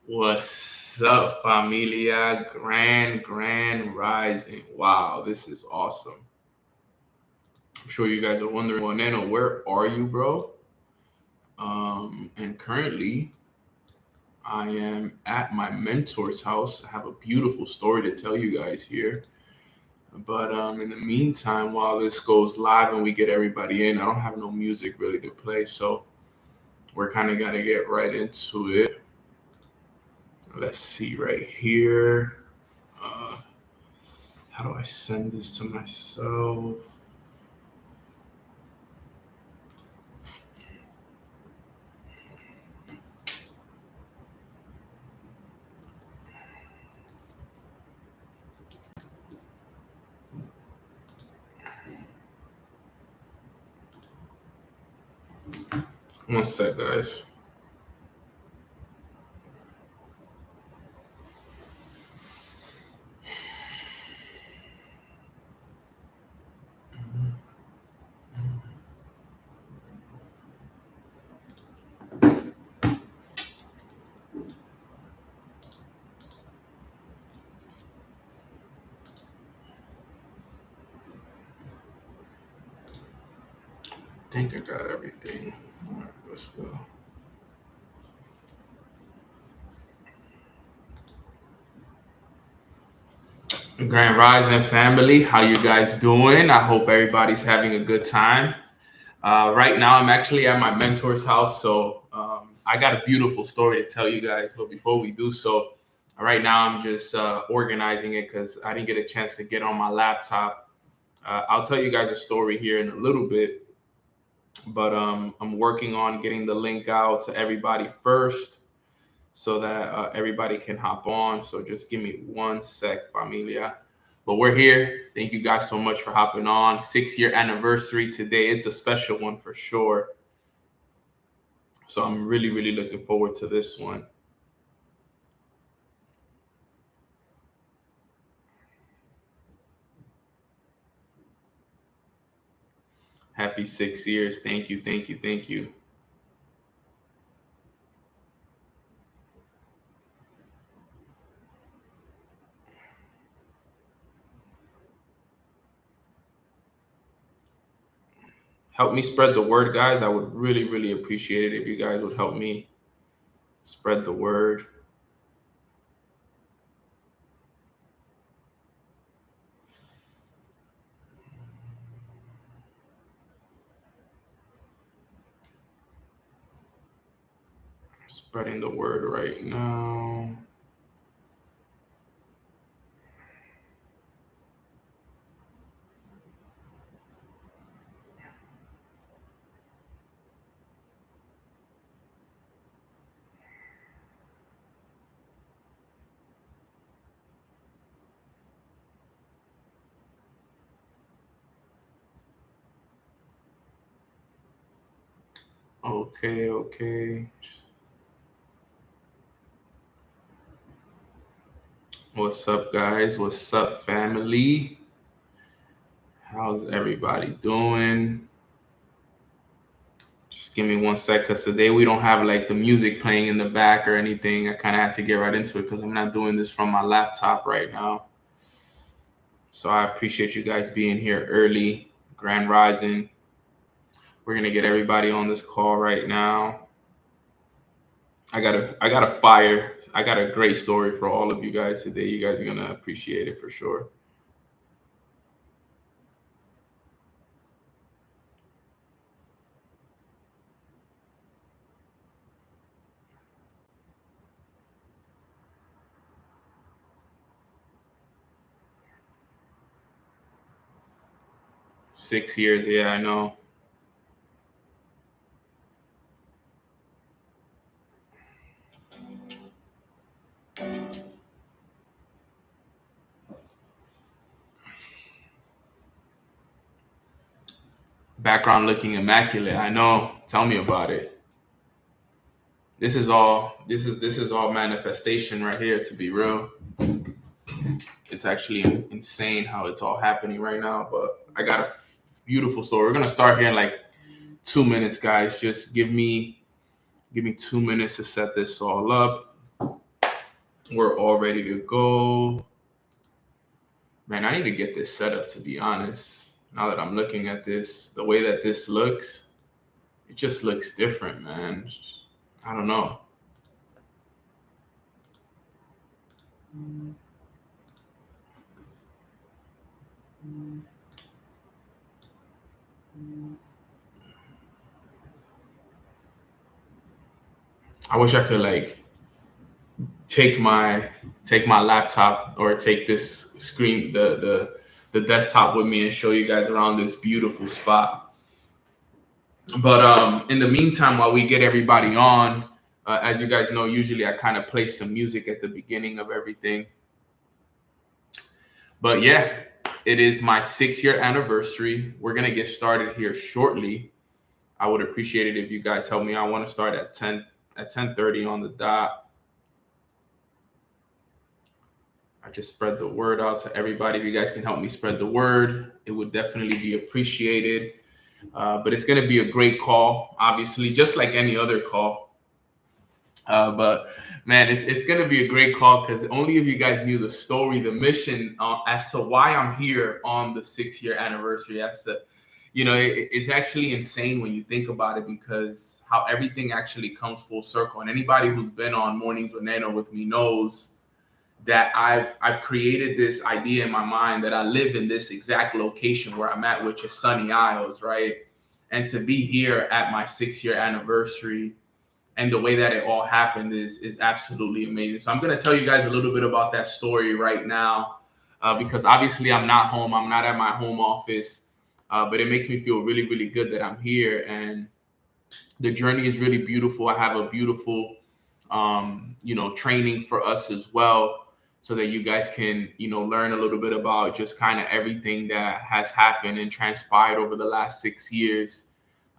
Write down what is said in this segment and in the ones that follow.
What's up, familia? Grand rising. Wow, this is awesome. I'm sure you guys are wondering, well, Nano, where are you, bro? And currently, I am at my mentor's house. I have a beautiful story to tell you guys here. But in the meantime, while this goes live and we get everybody in, I don't have no music really to play, so we're kind of gonna get right into it. Let's see right here. Uh, how do I send this to myself? One sec, guys. I think I got everything. All right, let's go. Grand Rising family, how you guys doing? I hope everybody's having a good time. Right now, I'm actually at my mentor's house, so I got a beautiful story to tell you guys. But before we do so, right now I'm just organizing it because I didn't get a chance to get on my laptop. I'll tell you guys a story here in a little bit, but I'm working on getting the link out to everybody first so that everybody can hop on. So just give me one sec, familia. But we're here. Thank you guys so much for hopping on. 6-year anniversary today. It's a special one for sure. So I'm really, really looking forward to this one. Happy 6 years. Thank you, thank you, thank you. Help me spread the word, guys. I would really, really appreciate it if you guys would help me spread the word. Spreading the word right now. Okay, okay. What's up, guys? What's up, family? How's everybody doing? Just give me one sec, because today we don't have like the music playing in the back or anything. I kind of had to get right into it because I'm not doing this from my laptop right now. So I appreciate you guys being here early. Grand Rising. We're gonna get everybody on this call right now. I got a great story for all of you guys today. You guys are gonna appreciate it for sure. 6 years, yeah, I know. Background looking immaculate. I know. Tell me about it. This is all manifestation right here, to be real. It's actually insane how it's all happening right now, but I got a beautiful story. We're gonna start here in like 2 minutes, guys. Just give me 2 minutes to set this all up. We're all ready to go. Man, I need to get this set up, to be honest. Now that I'm looking at this, the way that this looks, it just looks different, man. I don't know. I wish I could like take my laptop or take this screen the desktop with me and show you guys around this beautiful spot. But in the meantime, while we get everybody on, as you guys know, usually I kind of play some music at the beginning of everything. But yeah, it is my 6-year anniversary. We're gonna get started here shortly. I would appreciate it if you guys help me. I want to start at 10:30 on the dot. I just spread the word out to everybody. If you guys can help me spread the word, it would definitely be appreciated. But it's going to be a great call, obviously, just like any other call. But man, it's going to be a great call because only if you guys knew the story, the mission as to why I'm here on the 6-year anniversary. As to, it's actually insane when you think about it because how everything actually comes full circle. And anybody who's been on Mornings with Nano with me knows that I've created this idea in my mind that I live in this exact location where I'm at, which is Sunny Isles, right? And to be here at my 6-year anniversary and the way that it all happened is absolutely amazing. So I'm going to tell you guys a little bit about that story right now because obviously I'm not home. I'm not at my home office, but it makes me feel really, really good that I'm here. And the journey is really beautiful. I have a beautiful, training for us as well, so that you guys can, learn a little bit about just kind of everything that has happened and transpired over the last 6 years.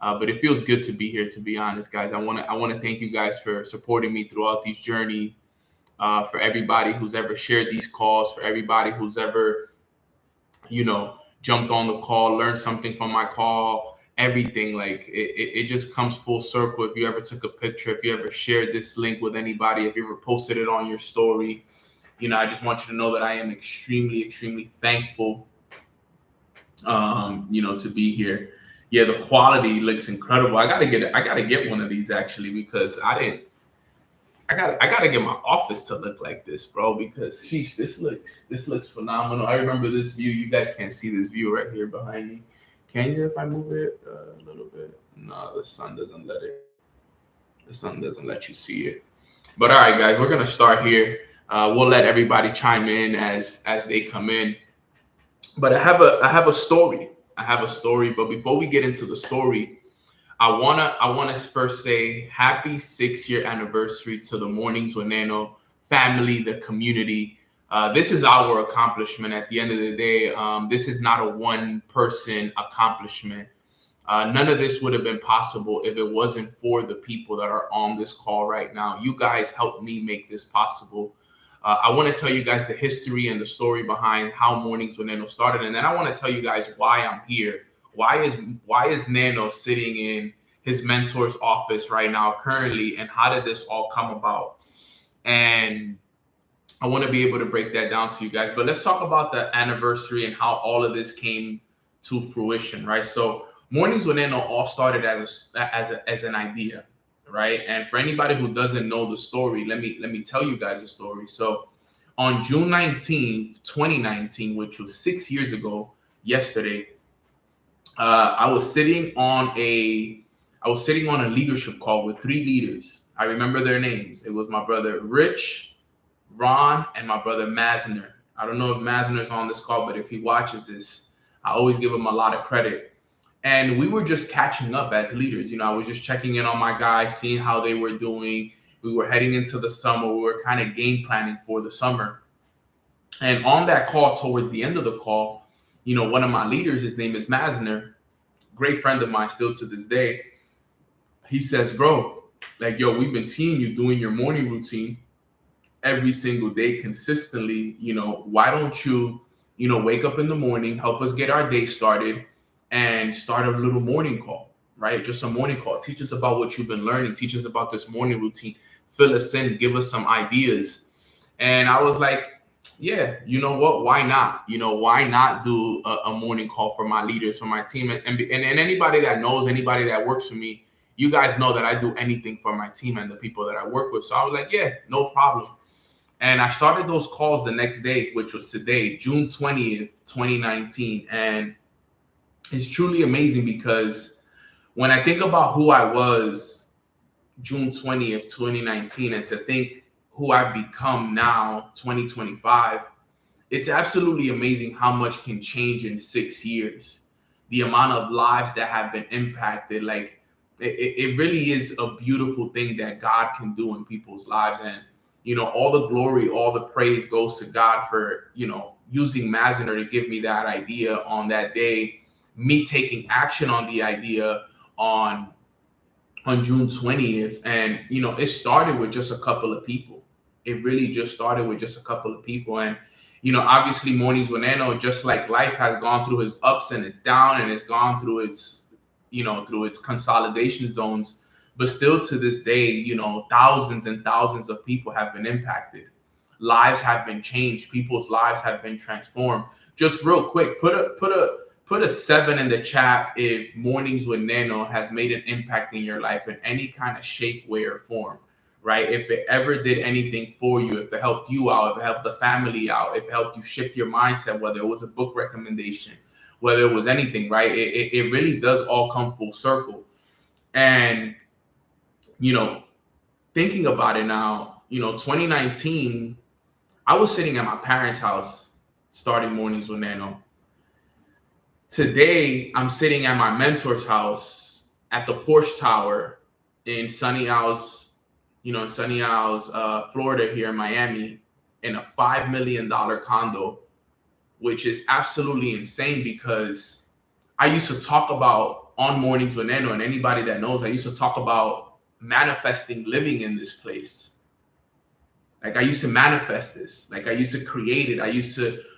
But it feels good to be here, to be honest, guys. I want to thank you guys for supporting me throughout these journey. For everybody who's ever shared these calls, for everybody who's ever, jumped on the call, learned something from my call, everything. Like it just comes full circle. If you ever took a picture, if you ever shared this link with anybody, if you ever posted it on your story, I just want you to know that I am extremely, extremely thankful, to be here. Yeah, the quality looks incredible. I gotta get one of these actually because I gotta get my office to look like this, bro. Because sheesh, this looks phenomenal. I remember this view. You guys can't see this view right here behind me. Can you if I move it a little bit? No, the sun doesn't let it. The sun doesn't let you see it. But all right, guys, we're gonna start here. We'll let everybody chime in as they come in. But I have a story. But before we get into the story, I wanna first say happy 6-year anniversary to the Mornings with Nano family, the community. This is our accomplishment. At the end of the day, this is not a one-person accomplishment. None of this would have been possible if it wasn't for the people that are on this call right now. You guys helped me make this possible. I want to tell you guys the history and the story behind how Mornings with Nano started, and then I want to tell you guys why I'm here. Why is Nano sitting in his mentor's office right now currently, and how did this all come about? And I want to be able to break that down to you guys. But let's talk about the anniversary and how all of this came to fruition, right? So Mornings with Nano all started as an idea, right? And for anybody who doesn't know the story, let me tell you guys the story. So on June 19th, 2019, which was 6 years ago yesterday, I was sitting on a leadership call with 3 leaders. I remember their names. It was my brother Rich, Ron, and my brother Masner. I don't know if Masner's on this call, but if he watches this, I always give him a lot of credit. And we were just catching up as leaders. I was just checking in on my guys, seeing how they were doing. We were heading into the summer. We were kind of game planning for the summer. And on that call, towards the end of the call, one of my leaders, his name is Masner, great friend of mine still to this day. He says, bro, like, yo, we've been seeing you doing your morning routine every single day consistently. Why don't you, wake up in the morning, help us get our day started, and start a little morning call, right? Just a morning call. Teach us about what you've been learning. Teach us about this morning routine. Fill us in. Give us some ideas. And I was like, yeah, you know what? Why not? Why not do a morning call for my leaders, for my team, and anybody that knows, anybody that works for me. You guys know that I do anything for my team and the people that I work with. So I was like, yeah, no problem. And I started those calls the next day, which was today, June 20th, 2019. And it's truly amazing because when I think about who I was June 20th, 2019, and to think who I've become now, 2025, it's absolutely amazing how much can change in 6 years. The amount of lives that have been impacted, like it really is a beautiful thing that God can do in people's lives. And, all the glory, all the praise goes to God for, using Maziner to give me that idea on that day, me taking action on the idea on June 20th. And, it started with just a couple of people. It really just started with just a couple of people. And, obviously Mornings with Nano, just like life, has gone through its ups and its down, and it's gone through its, through its consolidation zones. But still to this day, thousands and thousands of people have been impacted. Lives have been changed. People's lives have been transformed. Just real quick, put a 7 in the chat if Mornings with Nano has made an impact in your life in any kind of shape, way, or form, right? If it ever did anything for you, if it helped you out, if it helped the family out, if it helped you shift your mindset, whether it was a book recommendation, whether it was anything, right? It really does all come full circle. And, thinking about it now, 2019, I was sitting at my parents' house starting Mornings with Nano. Today, I'm sitting at my mentor's house at the Porsche Tower in Sunny Isles, Florida, here in Miami, in a $5 million condo, which is absolutely insane because I used to talk about on Mornings with Nano, and anybody that knows, I used to talk about manifesting living in this place. Like, I used to manifest this. Like, I used to create it.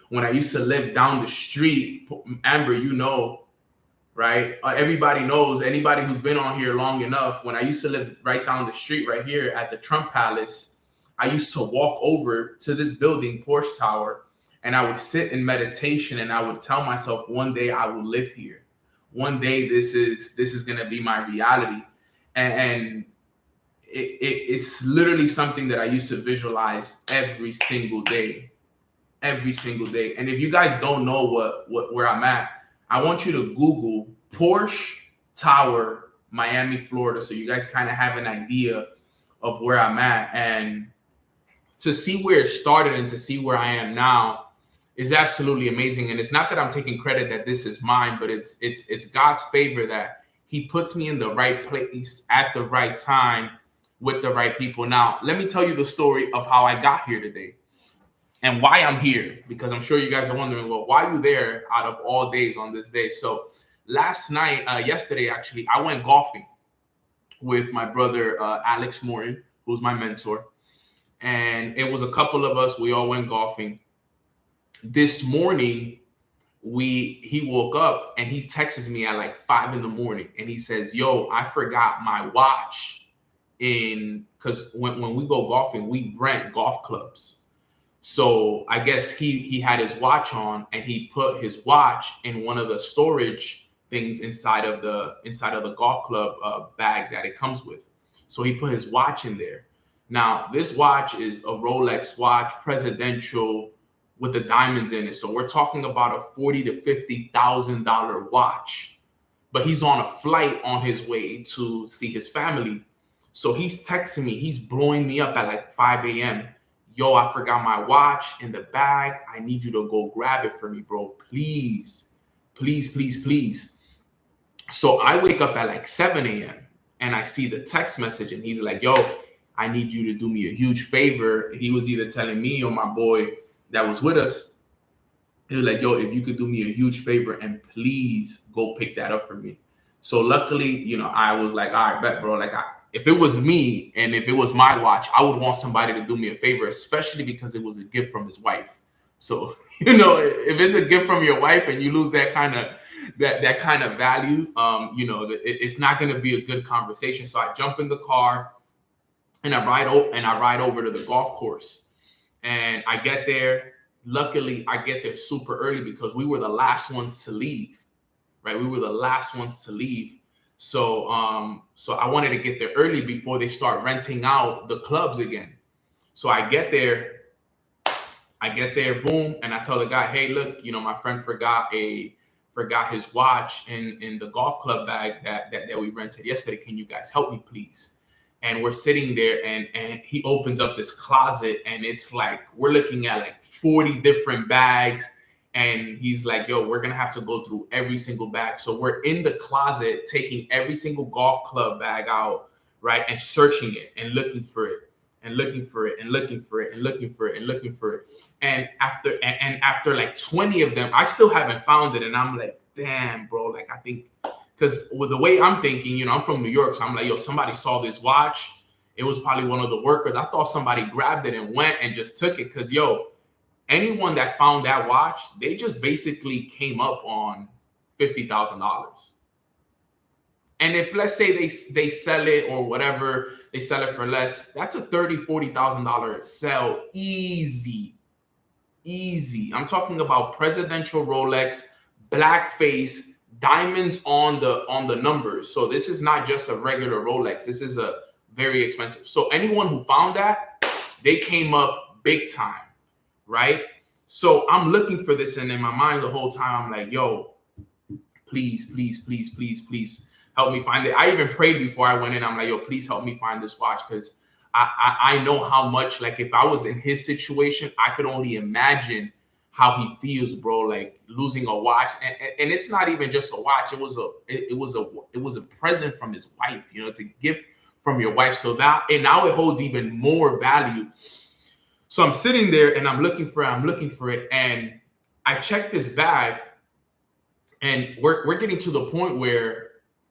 When I used to live down the street, Amber, right? Everybody knows, anybody who's been on here long enough, when I used to live right down the street right here at the Trump Palace, I used to walk over to this building, Porsche Tower, and I would sit in meditation and I would tell myself, one day I will live here. One day this is going to be my reality. And it's literally something that I used to visualize every single day. And if you guys don't know where I'm at, I want you to Google Porsche Tower, Miami, Florida, so you guys kind of have an idea of where I'm at. And to see where it started and to see where I am now is absolutely amazing. And it's not that I'm taking credit that this is mine, but it's God's favor that He puts me in the right place at the right time with the right people. Now, let me tell you the story of how I got here today and why I'm here, because I'm sure you guys are wondering, well, why are you there out of all days on this day? So yesterday, actually, I went golfing with my brother, Alex Morton, who's my mentor. And it was a couple of us. We all went golfing. This morning, he woke up and he texts me at like 5 a.m. and he says, yo, I forgot my watch because when we go golfing, we rent golf clubs. So I guess he had his watch on and he put his watch in one of the storage things inside of the golf club bag that it comes with. So he put his watch in there. Now, this watch is a Rolex watch, presidential, with the diamonds in it. So we're talking about a $40,000 to $50,000 watch. But he's on a flight on his way to see his family. So he's texting me. He's blowing me up at like 5 a.m. Yo, I forgot my watch in the bag. I need you to go grab it for me, bro. Please, please, please, please. So I wake up at like 7 a.m. and I see the text message and he's like, yo, I need you to do me a huge favor. He was either telling me or my boy that was with us. He was like, yo, if you could do me a huge favor and please go pick that up for me. So luckily, I was like, all right, bet, bro. Like, if it was me and if it was my watch, I would want somebody to do me a favor, especially because it was a gift from his wife. So, if it's a gift from your wife and you lose that kind of value, it's not going to be a good conversation. So I jump in the car and I ride over to the golf course. And I get there. Luckily, I get there super early because we were the last ones to leave, right? We were the last ones to leave. So I wanted to get there early before they start renting out the clubs again. So I get there, boom, and I tell the guy, hey, look, my friend forgot his watch in the golf club bag that we rented yesterday. Can you guys help me, please? And we're sitting there, and he opens up this closet, and it's like we're looking at like 40 different bags. And he's like, yo, we're gonna have to go through every single bag. So we're in the closet taking every single golf club bag out, right, and searching it and looking for it and looking for it and looking for it and looking for it and looking for it. And after like 20 of them, I still haven't found it. And I'm like, damn, bro, like I think, because with the way I'm thinking, I'm from New York, so I'm like, yo, somebody saw this watch. It was probably one of the workers. I thought somebody grabbed it and went and just took it, because anyone that found that watch, they just basically came up on $50,000. And if, let's say, they sell it or whatever, they sell it for less, that's a $30,000-$40,000 sell, easy. I'm talking about presidential Rolex, black face, diamonds on the numbers. So this is not just a regular Rolex. This is a very expensive. So anyone who found that, they came up big time, right? So I'm looking for this, and in my mind the whole time I'm like, yo, please help me find it. I even prayed before I went in. I'm like, yo, please help me find this watch, because I know how much, like, if I was in his situation, I could only imagine how he feels, bro, like losing a watch. And it's not even just a watch. It was a present from his wife. It's a gift from your wife. So now it holds even more value. So I'm sitting there and I'm looking for it. And I check this bag, and we're getting to the point where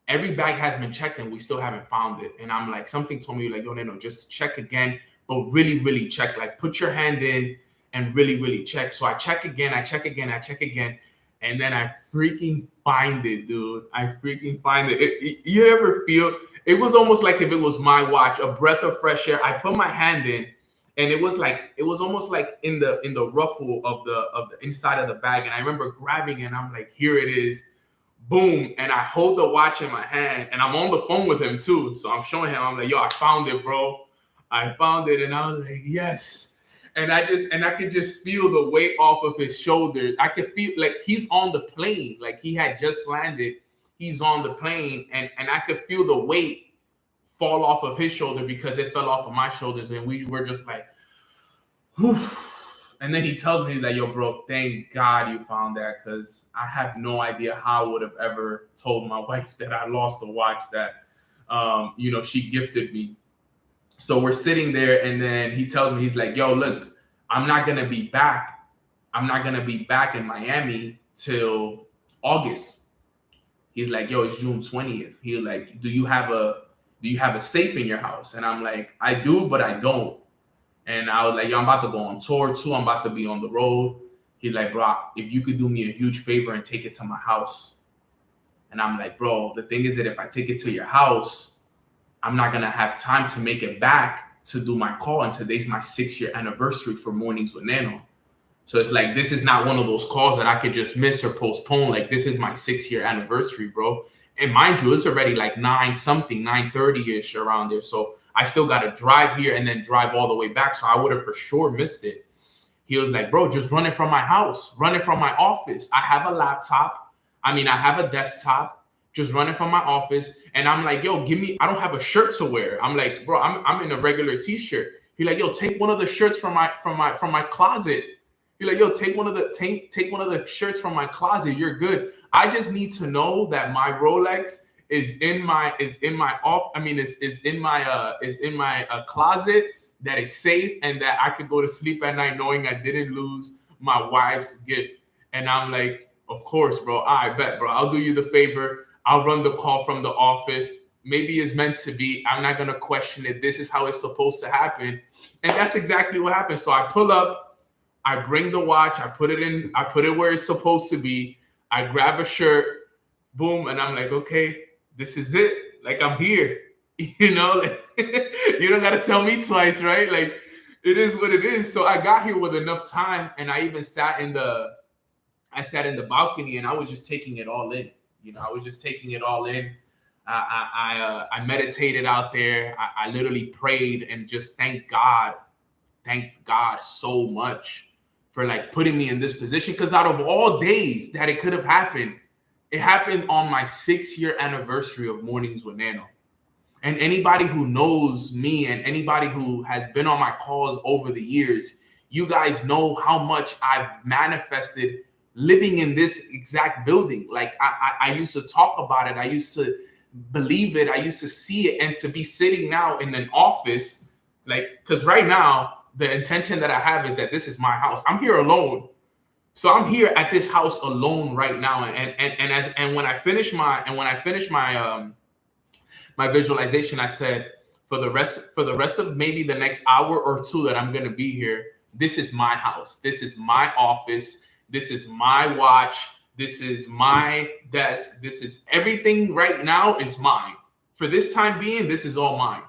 every bag has been checked and we still haven't found it. And I'm like, something told me, like, yo, no, just check again, but really, really check. Like, put your hand in and really, really check. So I check again, and then I freaking find it, dude. I freaking find it. You ever feel, it was almost like if it was my watch, a breath of fresh air. I put my hand in, and it was almost like in the ruffle of the inside of the bag. And I remember grabbing it, and I'm like, here it is. Boom. And I hold the watch in my hand, and I'm on the phone with him too. So I'm showing him, I'm like, yo, I found it, bro. I found it. And I was like, yes. And I could just feel the weight off of his shoulders. I could feel like he's on the plane, like he had just landed. He's on the plane, and I could feel the weight fall off of his shoulder because it fell off of my shoulders. And we were just like, whew. And then he tells me that, yo, bro, thank God you found that, because I have no idea how I would have ever told my wife that I lost a watch that, she gifted me. So we're sitting there, and then he tells me, he's like, yo, look, I'm not going to be back in Miami till August. He's like, yo, it's June 20th. He's like, do you have a safe in your house? And I'm like, I do, but I don't. And I was like, yo, I'm about to go on tour too. I'm about to be on the road. He's like, bro, if you could do me a huge favor and take it to my house. And I'm like, bro, the thing is that if I take it to your house, I'm not going to have time to make it back to do my call. And today's my 6-year anniversary for Mornings with Nano. So it's like, this is not one of those calls that I could just miss or postpone. Like, this is my 6-year anniversary, bro. And mind you, it's already like 9:30-ish around there. So I still got to drive here and then drive all the way back. So I would have for sure missed it. He was like, bro, just run it from my house, run it from my office. I have a laptop. I have a desktop. Just run it from my office. And I'm like, yo, I don't have a shirt to wear. I'm like, bro, I'm in a regular t-shirt. He's like, yo, take one of the shirts from my closet. He's like, yo, take one of the shirts from my closet. You're good. I just need to know that my Rolex is in my closet, that is safe, and that I could go to sleep at night knowing I didn't lose my wife's gift. And I'm like, of course, bro. I bet, bro. I'll do you the favor. I'll run the call from the office. Maybe it's meant to be. I'm not gonna question it. This is how it's supposed to happen. And that's exactly what happened. So I pull up, I bring the watch, I put it where it's supposed to be. I grab a shirt, boom, and I'm like, okay, this is it. Like, I'm here. Like, you don't gotta tell me twice, right? Like, It is what it is. So I got here with enough time, and I even sat in the balcony, and I was just taking it all in. I was just taking it all in. I meditated out there. I literally prayed and just thanked God so much for like putting me in this position. Because out of all days that it could have happened, it happened on my 6-year anniversary of Mornings with Nano. And anybody who knows me and anybody who has been on my calls over the years, you guys know how much I've manifested living in this exact building. Like I used to talk about it. I used to believe it. I used to see it. And to be sitting now in an office, like, because right now, the intention that I have is that this is my house. I'm here alone. So I'm here at this house alone right now. And when I finish my my visualization, I said, for the rest of maybe the next hour or two that I'm going to be here, this is my house. This is my office. This is my watch. This is my desk. This is everything right now is mine. For this time being, this is all mine.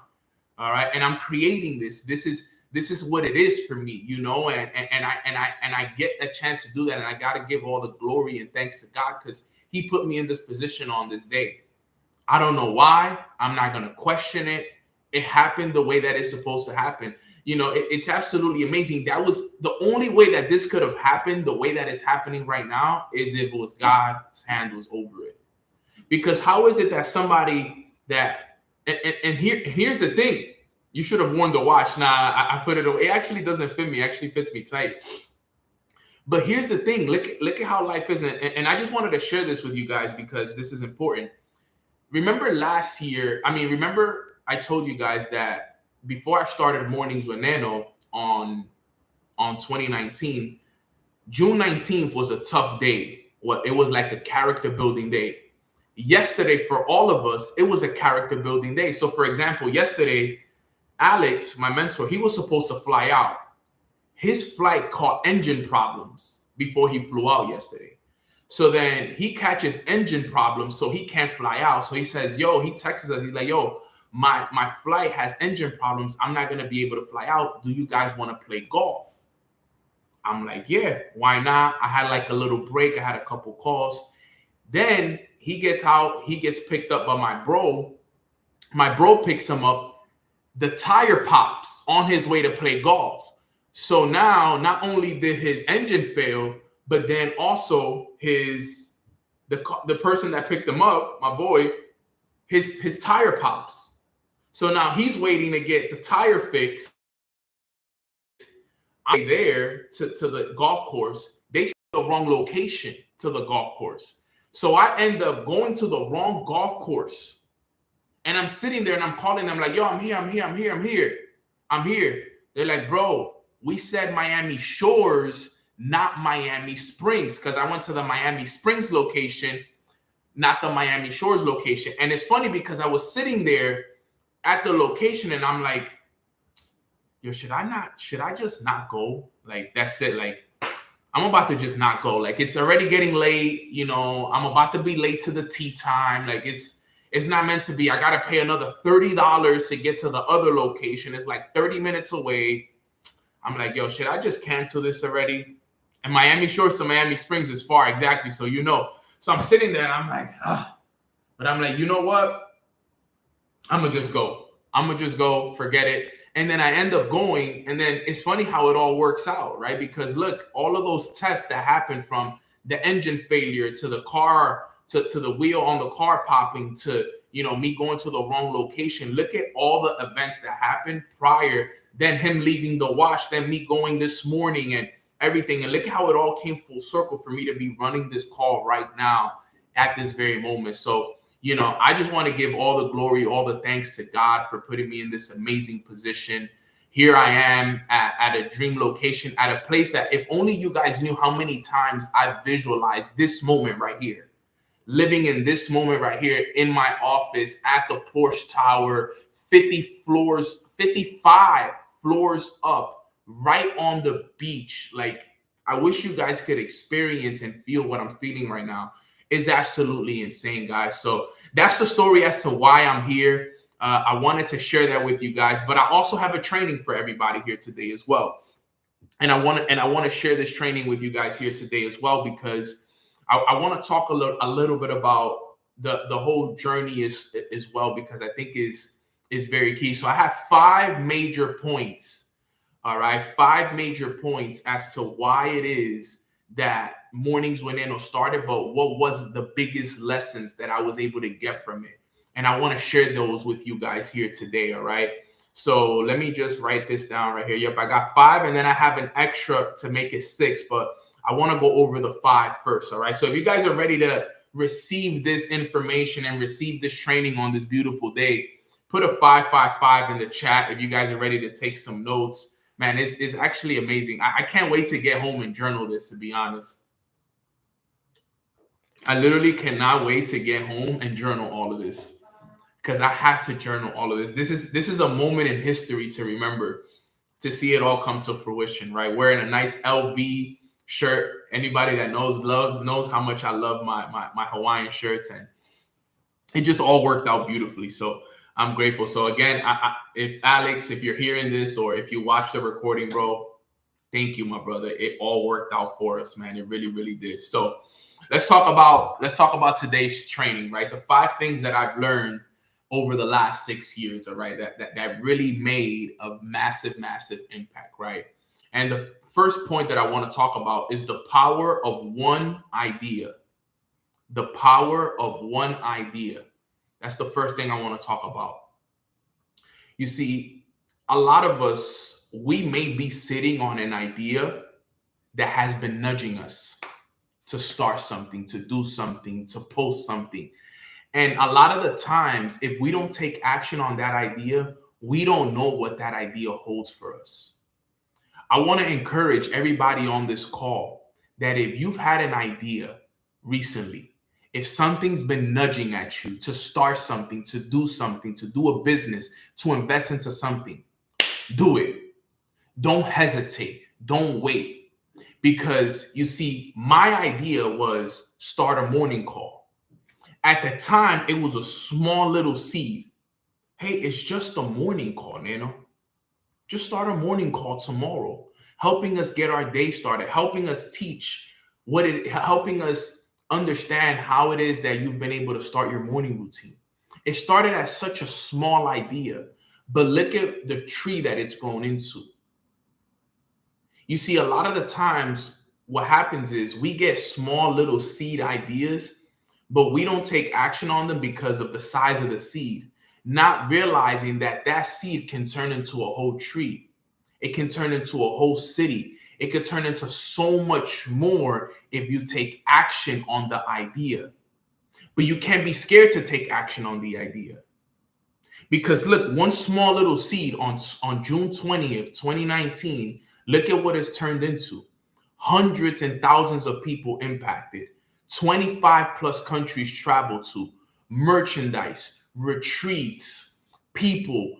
All right. And I'm creating this. This is what it is for me, and I get a chance to do that. And I got to give all the glory and thanks to God, because he put me in this position on this day. I don't know why. I'm not going to question it. It happened the way that it's supposed to happen. It's absolutely amazing. That was the only way that this could have happened. The way that it's happening right now is if it was God's hand was over it. Because how is it that somebody that, and here's the thing, you should have worn the watch. Nah, I put it away. It actually doesn't fit me. It actually fits me tight. But here's the thing. Look at how life is. And I just wanted to share this with you guys because this is important. Remember last year, remember I told you guys that before I started Mornings with Nano on 2019, June 19th was a tough day. It was like a character building day. Yesterday, for all of us, it was a character building day. So for example, yesterday, Alex, my mentor, he was supposed to fly out. His flight caught engine problems before he flew out yesterday. So then he catches engine problems, so he can't fly out. So he says, he texts us. He's like, my flight has engine problems. I'm not going to be able to fly out. Do you guys want to play golf? I'm like, yeah, why not? I had like a little break. I had a couple calls. Then he gets out. He gets picked up by my bro. My bro picks him up. The tire pops on his way to play golf. So now not only did his engine fail, but then also the person that picked him up, my boy, his tire pops. So now he's waiting to get the tire fixed. I'm there to the golf course. They set the wrong location to the golf course. So I end up going to the wrong golf course. And I'm sitting there and I'm calling them like, I'm here. They're like, bro, we said Miami Shores, not Miami Springs, because I went to the Miami Springs location, not the Miami Shores location. And it's funny because I was sitting there at the location and I'm like, should I just not go? Like, that's it. Like, I'm about to just not go. Like, it's already getting late. I'm about to be late to the tea time. Like, it's not meant to be. I got to pay another $30 to get to the other location. It's like 30 minutes away. I'm like, should I just cancel this already? And Miami Shores to Miami Springs is far, exactly. So, So I'm sitting there and I'm like, But I'm like, you know what? I'm going to just go. Forget it. And then I end up going. And then it's funny how it all works out, right? Because look, all of those tests that happen, from the engine failure to the car, to the wheel on the car popping, to, me going to the wrong location. Look at all the events that happened prior, then him leaving the watch, then me going this morning and everything. And look how it all came full circle for me to be running this call right now at this very moment. So, I just want to give all the glory, all the thanks to God for putting me in this amazing position. Here I am at a dream location, at a place that, if only you guys knew how many times I've visualized this moment right here, living in this moment right here in my office at the Porsche Tower, 55 floors up, right on the beach. Like, I wish you guys could experience and feel what I'm feeling right now. Is absolutely insane, guys. So that's the story as to why I'm here. I wanted to share that with you guys, but I also have a training for everybody here today as well. And I want to share this training with you guys here today as well, because I want to talk a little bit about the whole journey as well, because I think is very key. So I have 5 major points. All right, 5 major points as to why it is that Mornings with Nano started, but what was the biggest lessons that I was able to get from it. And I want to share those with you guys here today. All right. So let me just write this down right here. Yep, I got 5, and then I have an extra to make it 6, but I want to go over the 5 first. All right. So if you guys are ready to receive this information and receive this training on this beautiful day, put a 555 in the chat if you guys are ready to take some notes. Man, it's actually amazing. I can't wait to get home and journal this, to be honest. I literally cannot wait to get home and journal all of this, because I had to journal all of this. This is a moment in history to remember, to see it all come to fruition, right? Wearing a nice LV shirt. Anybody that knows how much I love my Hawaiian shirts, and it just all worked out beautifully. So I'm grateful. So again, if Alex, if you're hearing this, or if you watch the recording, bro, thank you, my brother. It all worked out for us, man. It really, really did. So let's talk about today's training, right? The 5 things that I've learned over the last 6 years, all right, that really made a massive, massive impact, right? And the first point that I want to talk about is the power of one idea. The power of one idea. That's the first thing I want to talk about. You see, a lot of us, we may be sitting on an idea that has been nudging us to start something, to do something, to post something. And a lot of the times, if we don't take action on that idea, we don't know what that idea holds for us. I want to encourage everybody on this call that if you've had an idea recently, if something's been nudging at you to start something, to do a business, to invest into something, do it. Don't hesitate. Don't wait. Because you see, my idea was start a morning call. At the time, it was a small little seed. Hey, it's just a morning call, Nano. Just start a morning call tomorrow, helping us get our day started, helping us teach helping us understand how it is that you've been able to start your morning routine. It started as such a small idea, but look at the tree that it's grown into. You see, a lot of the times what happens is we get small little seed ideas, but we don't take action on them because of the size of the seed, not realizing that that seed can turn into a whole tree. It can turn into a whole city. It could turn into so much more if you take action on the idea. But you can't be scared to take action on the idea. Because look, one small little seed on June 20th, 2019, look at what it's turned into. Hundreds and thousands of people impacted. 25 plus countries traveled to. Merchandise, retreats, people,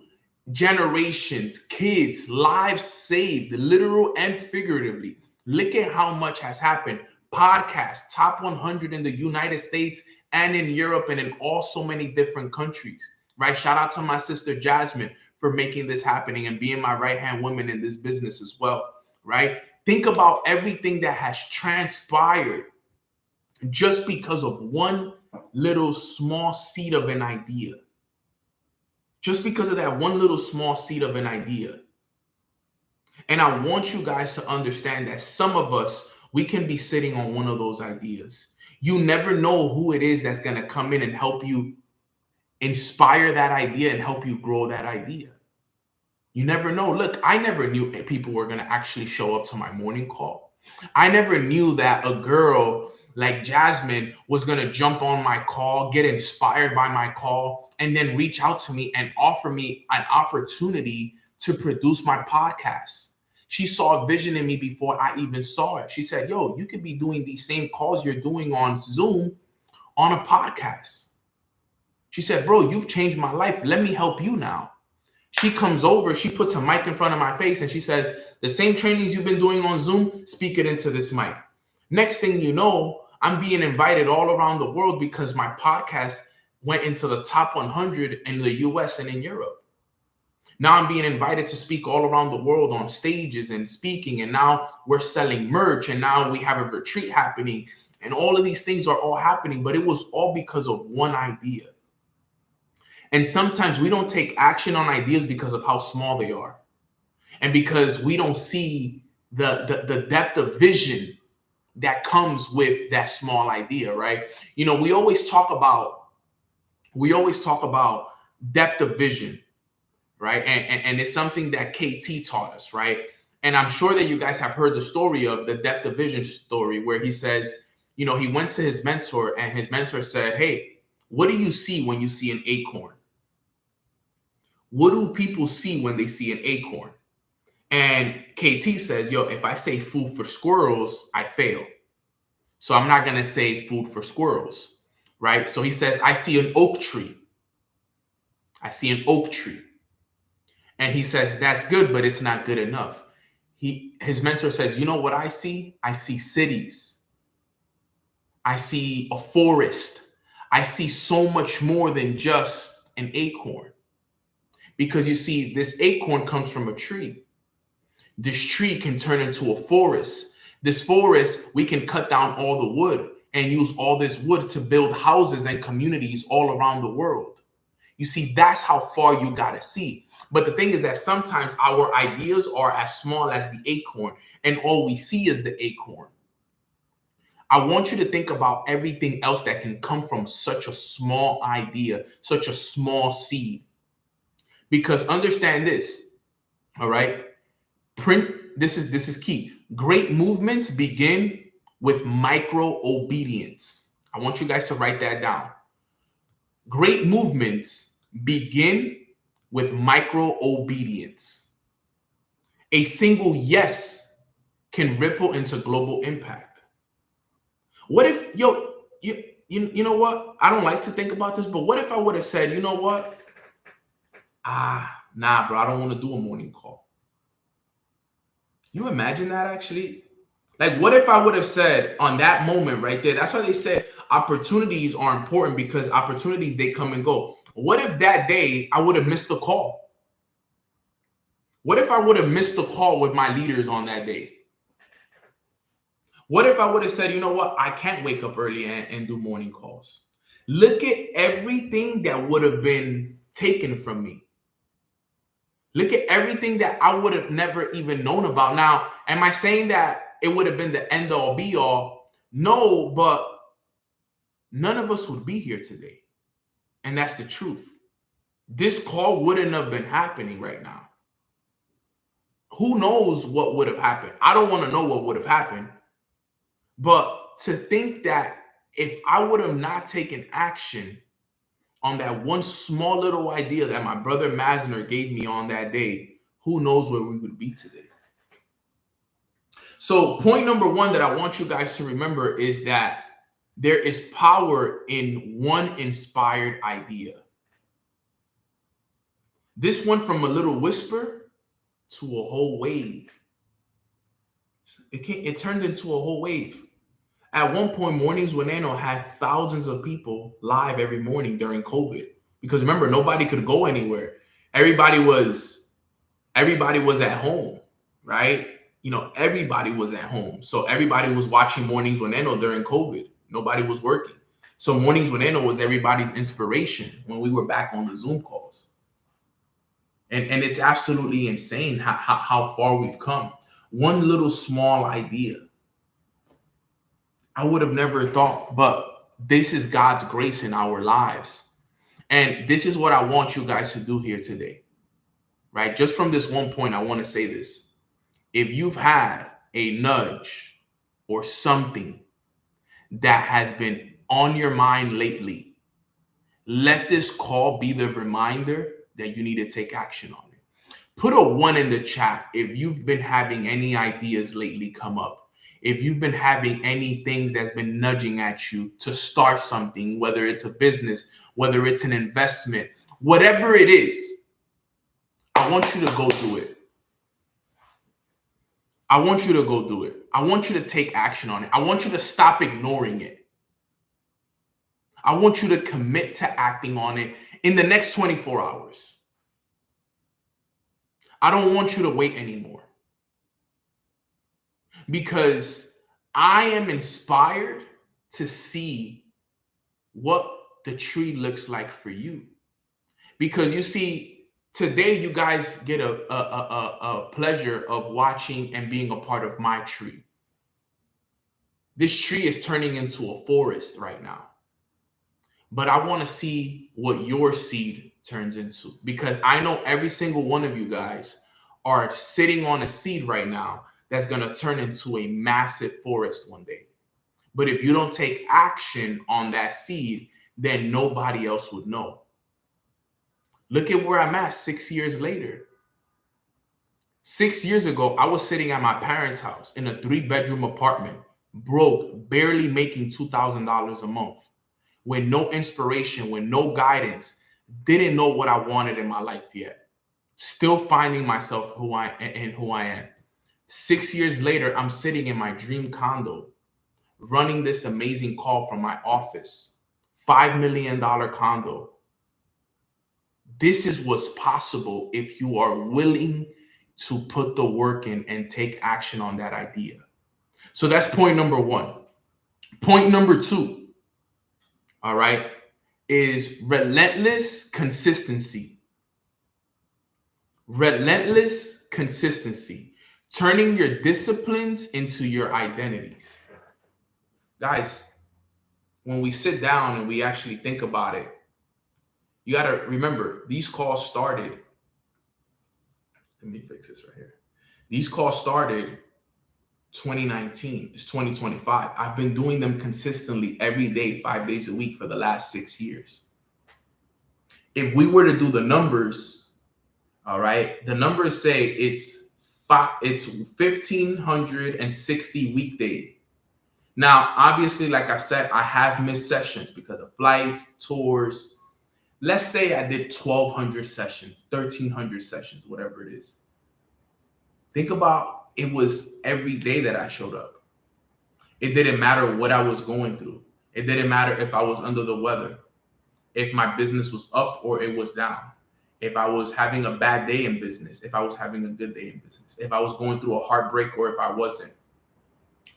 generations, kids, lives saved, literal and figuratively. Look at how much has happened. Podcasts, top 100 in the United States and in Europe and in all so many different countries, right? Shout out to my sister Jasmine for making this happening and being my right-hand woman in this business as well, right? Think about everything that has transpired just because of one little small seed of an idea. Just because of that one little small seed of an idea. And I want you guys to understand that some of us, we can be sitting on one of those ideas. You never know who it is that's going to come in and help you inspire that idea and help you grow that idea. You never know. Look, I never knew people were going to actually show up to my morning call. I never knew that a girl like Jasmine was going to jump on my call, get inspired by my call, and then reach out to me and offer me an opportunity to produce my podcast. She saw a vision in me before I even saw it. She said, yo, you could be doing these same calls you're doing on Zoom on a podcast. She said, bro, you've changed my life. Let me help you now. She comes over, she puts a mic in front of my face and she says, the same trainings you've been doing on Zoom, speak it into this mic. Next thing you know, I'm being invited all around the world because my podcast went into the top 100 in the US and in Europe. Now I'm being invited to speak all around the world on stages and speaking. And now we're selling merch. And now we have a retreat happening. And all of these things are all happening. But it was all because of one idea. And sometimes we don't take action on ideas because of how small they are. And because we don't see the depth of vision that comes with that small idea, right? You know, we always talk about depth of vision, right? And it's something that KT taught us, right? And I'm sure that you guys have heard the story of the depth of vision story, where he says, you know, he went to his mentor and his mentor said, hey, what do you see when you see an acorn? What do people see when they see an acorn? And KT says, yo, if I say food for squirrels, I fail. So I'm not going to say food for squirrels, right? So he says, I see an oak tree. I see an oak tree. And he says, that's good, but it's not good enough. His mentor says, you know what I see? I see cities. I see a forest. I see so much more than just an acorn. Because you see, this acorn comes from a tree. This tree can turn into a forest. This forest, we can cut down all the wood and use all this wood to build houses and communities all around the world. You see, that's how far you got to see. But the thing is that sometimes our ideas are as small as the acorn, and all we see is the acorn. I want you to think about everything else that can come from such a small idea, such a small seed. Because understand this, all right? This is key. Great movements begin with micro obedience. I want you guys to write that down. Great movements begin with micro obedience. A single yes can ripple into global impact. What if, you know what? I don't like to think about this, but what if I would have said, you know what? Nah, bro, I don't want to do a morning call. You imagine that actually? Like, what if I would have said on that moment right there? That's why they said opportunities are important, because opportunities, they come and go. What if that day I would have missed the call? What if I would have missed the call with my leaders on that day? What if I would have said, you know what? I can't wake up early and do morning calls. Look at everything that would have been taken from me. Look at everything that I would have never even known about. Now, am I saying that it would have been the end all be all? No, but none of us would be here today. And that's the truth. This call wouldn't have been happening right now. Who knows what would have happened? I don't want to know what would have happened. But to think that if I would have not taken action on that one small little idea that my brother Masner gave me on that day, who knows where we would be today. So point number one that I want you guys to remember is that there is power in one inspired idea. This went from a little whisper to a whole wave. It turned into a whole wave. At one point, Mornings with Nano had thousands of people live every morning during COVID. Because remember, nobody could go anywhere. Everybody was at home, right? You know, everybody was at home. So everybody was watching Mornings with Nano during COVID. Nobody was working. So Mornings with Nano was everybody's inspiration when we were back on the Zoom calls. And it's absolutely insane how far we've come. One little small idea. I would have never thought, but this is God's grace in our lives. And this is what I want you guys to do here today, right? Just from this one point, I want to say this. If you've had a nudge or something that has been on your mind lately, let this call be the reminder that you need to take action on it. Put a 1 in the chat if you've been having any ideas lately come up. If you've been having any things that's been nudging at you to start something, whether it's a business, whether it's an investment, whatever it is, I want you to go do it. I want you to go do it. I want you to take action on it. I want you to stop ignoring it. I want you to commit to acting on it in the next 24 hours. I don't want you to wait anymore, because I am inspired to see what the tree looks like for you. Because you see, today you guys get a pleasure of watching and being a part of my tree. This tree is turning into a forest right now. But I want to see what your seed turns into, because I know every single one of you guys are sitting on a seed right now that's going to turn into a massive forest one day. But if you don't take action on that seed, then nobody else would know. Look at where I'm at 6 years later. 6 years ago, I was sitting at my parents' house in a 3-bedroom apartment, broke, barely making $2,000 a month, with no inspiration, with no guidance, didn't know what I wanted in my life yet. Still finding myself who I am. 6 years later, I'm sitting in my dream condo, running this amazing call from my office, $5 million condo. This is what's possible if you are willing to put the work in and take action on that idea. So that's point number 1. Point number 2, all right, is relentless consistency. Relentless consistency. Turning your disciplines into your identities. Guys, when we sit down and we actually think about it, you got to remember, these calls started. Let me fix this right here. These calls started 2019. It's 2025. I've been doing them consistently every day, 5 days a week for the last 6 years. If we were to do the numbers, all right, the numbers say it's 1,560 weekdays. Now, obviously, like I said, I have missed sessions because of flights, tours. Let's say I did 1,200 sessions, 1,300 sessions, whatever it is. Think about, it was every day that I showed up. It didn't matter what I was going through. It didn't matter if I was under the weather, if my business was up or it was down, if I was having a bad day in business, if I was having a good day in business, if I was going through a heartbreak or if I wasn't.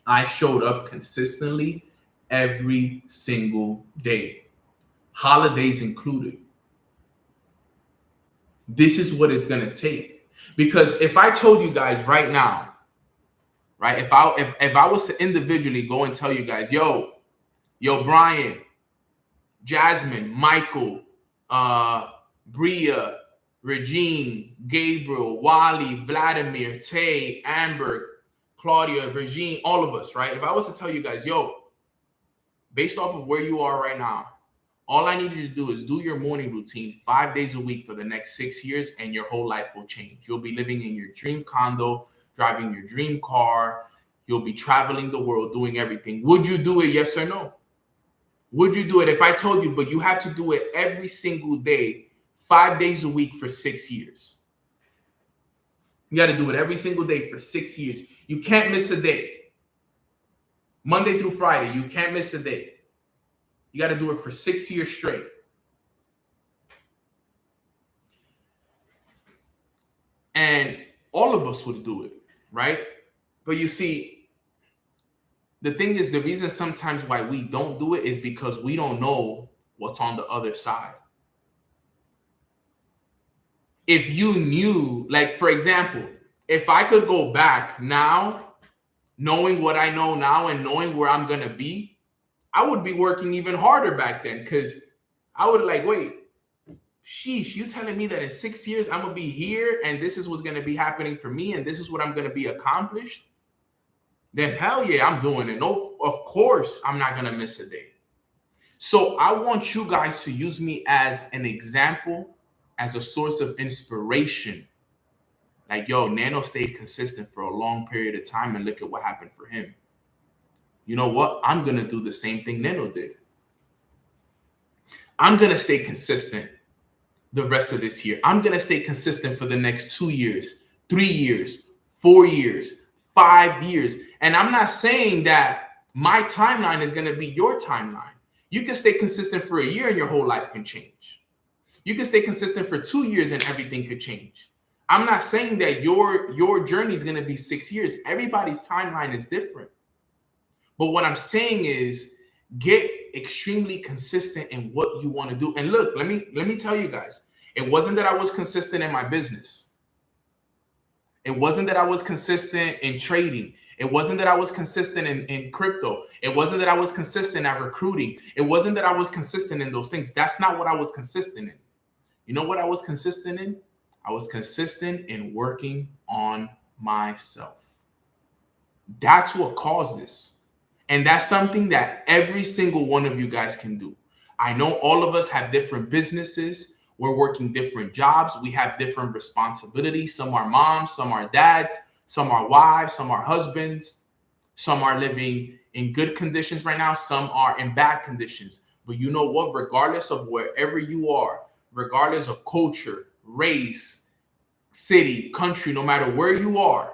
I showed up consistently every single day, holidays included. This is what it's going to take. Because if I told you guys right now, right, if I was to individually go and tell you guys, yo, Brian, Jasmine, Michael, Bria, Regine, Gabriel, Wally, Vladimir, Tay, Amber, Claudia, Virginie, all of us, right? If I was to tell you guys, yo, based off of where you are right now, all I need you to do is do your morning routine 5 days a week for the next 6 years, and your whole life will change. You'll be living in your dream condo, driving your dream car. You'll be traveling the world, doing everything. Would you do it? Yes or no? Would you do it if I told you, but you have to do it every single day, 5 days a week for 6 years? You got to do it every single day for 6 years. You can't miss a day. Monday through Friday, you can't miss a day. You got to do it for 6 years straight. And all of us would do it, right? But you see, the thing is, the reason sometimes why we don't do it is because we don't know what's on the other side. If you knew, like, for example, if I could go back now, knowing what I know now and knowing where I'm going to be, I would be working even harder back then, because I would like, wait, sheesh, you telling me that in 6 years I'm going to be here and this is what's going to be happening for me and this is what I'm going to be accomplished? Then hell yeah, I'm doing it. No, of course I'm not going to miss a day. So I want you guys to use me as an example, as a source of inspiration. Like, yo, Nano stayed consistent for a long period of time and look at what happened for him. You know what? I'm going to do the same thing Nano did. I'm going to stay consistent the rest of this year. I'm going to stay consistent for the next 2 years, 3 years, 4 years, 5 years. And I'm not saying that my timeline is going to be your timeline. You can stay consistent for a year and your whole life can change. You can stay consistent for 2 years and everything could change. I'm not saying that your journey is going to be 6 years. Everybody's timeline is different. But what I'm saying is get extremely consistent in what you want to do. And look, let me tell you guys, it wasn't that I was consistent in my business. It wasn't that I was consistent in trading. It wasn't that I was consistent in crypto. It wasn't that I was consistent at recruiting. It wasn't that I was consistent in those things. That's not what I was consistent in. You know what I was consistent in? I was consistent in working on myself. That's what caused this. And that's something that every single one of you guys can do. I know all of us have different businesses. We're working different jobs. We have different responsibilities. Some are moms, some are dads, some are wives, some are husbands. Some are living in good conditions right now. Some are in bad conditions. But you know what? Regardless of wherever you are, regardless of culture, race, city, country, no matter where you are,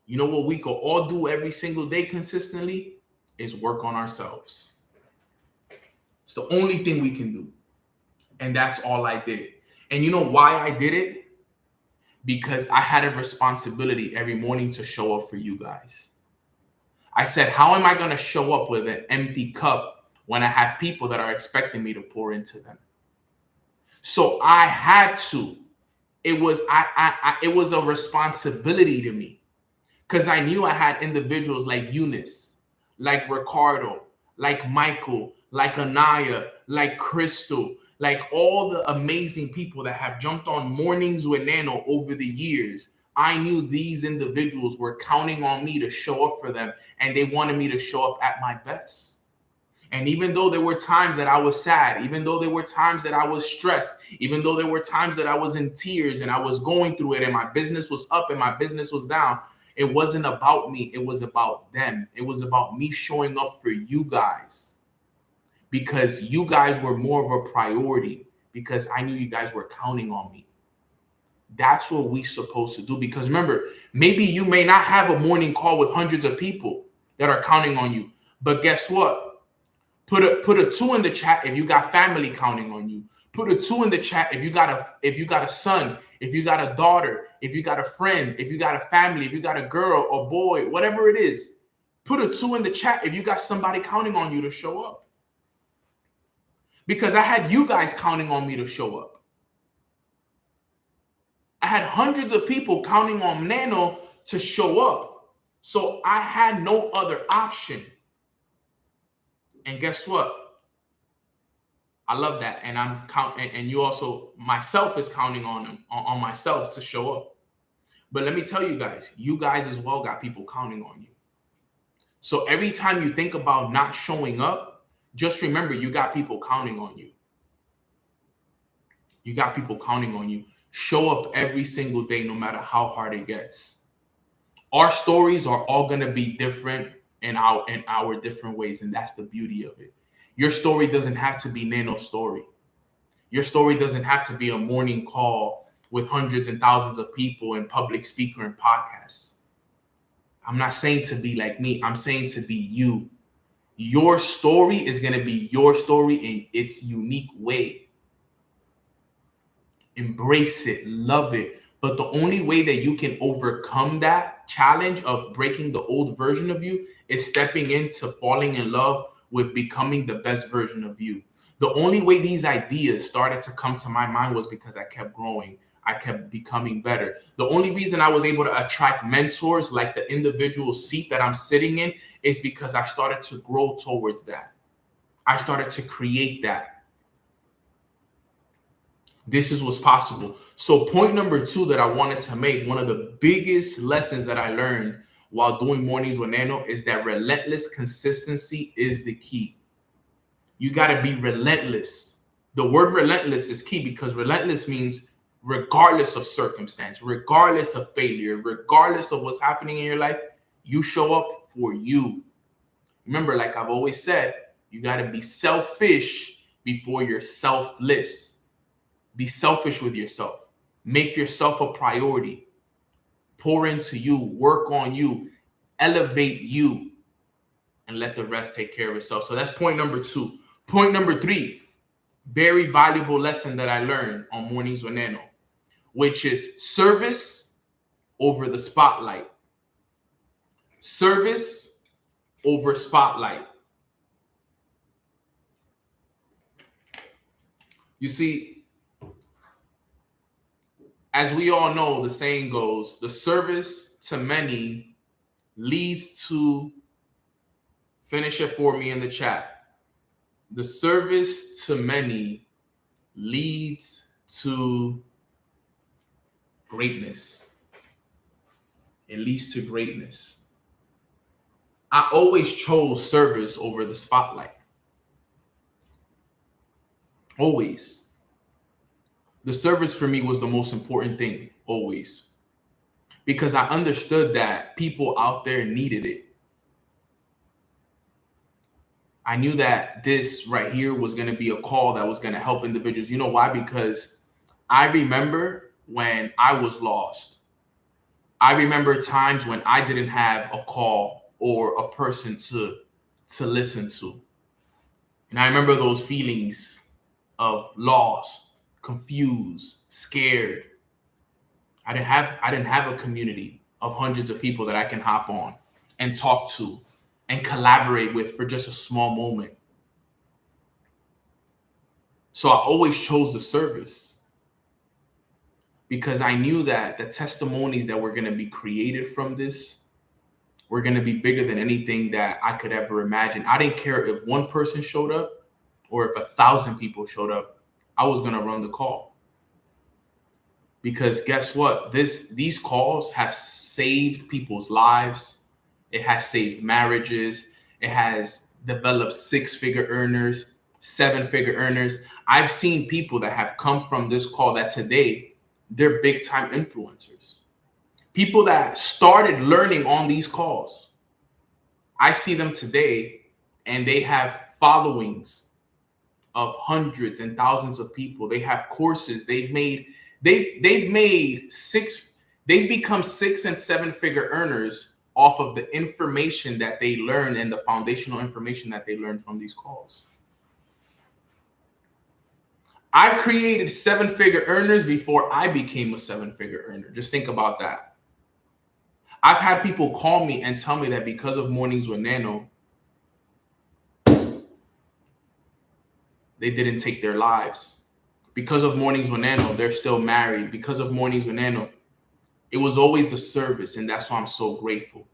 you know what we could all do every single day consistently is work on ourselves. It's the only thing we can do. And that's all I did. And you know why I did it? Because I had a responsibility every morning to show up for you guys. I said, how am I going to show up with an empty cup when I have people that are expecting me to pour into them? So I had to. It was it was a responsibility to me. Because I knew I had individuals like Eunice, like Ricardo, like Michael, like Anaya, like Crystal, like all the amazing people that have jumped on Mornings with Nano over the years. I knew these individuals were counting on me to show up for them, and they wanted me to show up at my best. And even though there were times that I was sad, even though there were times that I was stressed, even though there were times that I was in tears and I was going through it and my business was up and my business was down, it wasn't about me. It was about them. It was about me showing up for you guys because you guys were more of a priority because I knew you guys were counting on me. That's what we're supposed to do. Because remember, maybe you may not have a morning call with hundreds of people that are counting on you. But guess what? Put a 2 in the chat if you got family counting on you. Put a 2 in the chat if you got a son, if you got a daughter, if you got a friend, if you got a family, if you got a girl or boy, whatever it is. Put a 2 in the chat if you got somebody counting on you to show up. Because I had you guys counting on me to show up. I had hundreds of people counting on Nano to show up. So I had no other option. And guess what? I love that. And I'm counting, and you also, myself is counting on myself to show up. But let me tell you guys as well got people counting on you. So every time you think about not showing up, just remember you got people counting on you. You got people counting on you. Show up every single day, no matter how hard it gets. Our stories are all going to be different in our different ways, and that's the beauty of it. Your story doesn't have to be Nano's story. Your story doesn't have to be a morning call with hundreds and thousands of people and public speaker and podcasts. I'm not saying to be like me. I'm saying to be you. Your story is going to be your story in its unique way. Embrace it, love it. But the only way that you can overcome that challenge of breaking the old version of you is stepping into falling in love with becoming the best version of you. The only way these ideas started to come to my mind was because I kept growing. I kept becoming better. The only reason I was able to attract mentors like the individual seat that I'm sitting in is because I started to grow towards that. I started to create that. This is what's possible. So point number 2 that I wanted to make, one of the biggest lessons that I learned while doing Mornings with Nano is that relentless consistency is the key. You got to be relentless. The word relentless is key because relentless means regardless of circumstance, regardless of failure, regardless of what's happening in your life, you show up for you. Remember, like I've always said, you got to be selfish before you're selfless. Be selfish with yourself. Make yourself a priority. Pour into you, work on you, elevate you. and let the rest take care of itself. So that's point number 2. Point number 3, very valuable lesson that I learned on Mornings with Nano, which is service over the spotlight. Service over spotlight. You see, as we all know, the saying goes, the service to many leads to, finish it for me in the chat. The service to many leads to greatness. It leads to greatness. I always chose service over the spotlight. Always. The service for me was the most important thing, always. Because I understood that people out there needed it. I knew that this right here was going to be a call that was going to help individuals. You know why? Because I remember when I was lost. I remember times when I didn't have a call or a person to listen to. And I remember those feelings of lost, confused, scared. I didn't have a community of hundreds of people that I can hop on and talk to and collaborate with for just a small moment. So I always chose the service because I knew that the testimonies that were going to be created from this were going to be bigger than anything that I could ever imagine. I didn't care if one person showed up or if 1,000 people showed up. I was going to run the call. Because guess what? These calls have saved people's lives. It has saved marriages. It has developed 6-figure earners, 7-figure earners. I've seen people that have come from this call that today, they're big time influencers. People that started learning on these calls. I see them today and they have followings of hundreds and thousands of people. They have courses. They've become 6 and 7-figure earners off of the information that they learn and the foundational information that they learn from these calls. I've created 7-figure earners before I became a 7-figure earner. Just think about that. I've had people call me and tell me that because of Mornings with Nano, they didn't take their lives. Because of Mornings with Nano, they're still married. Because of Mornings with Nano, it was always the service, and that's why I'm so grateful.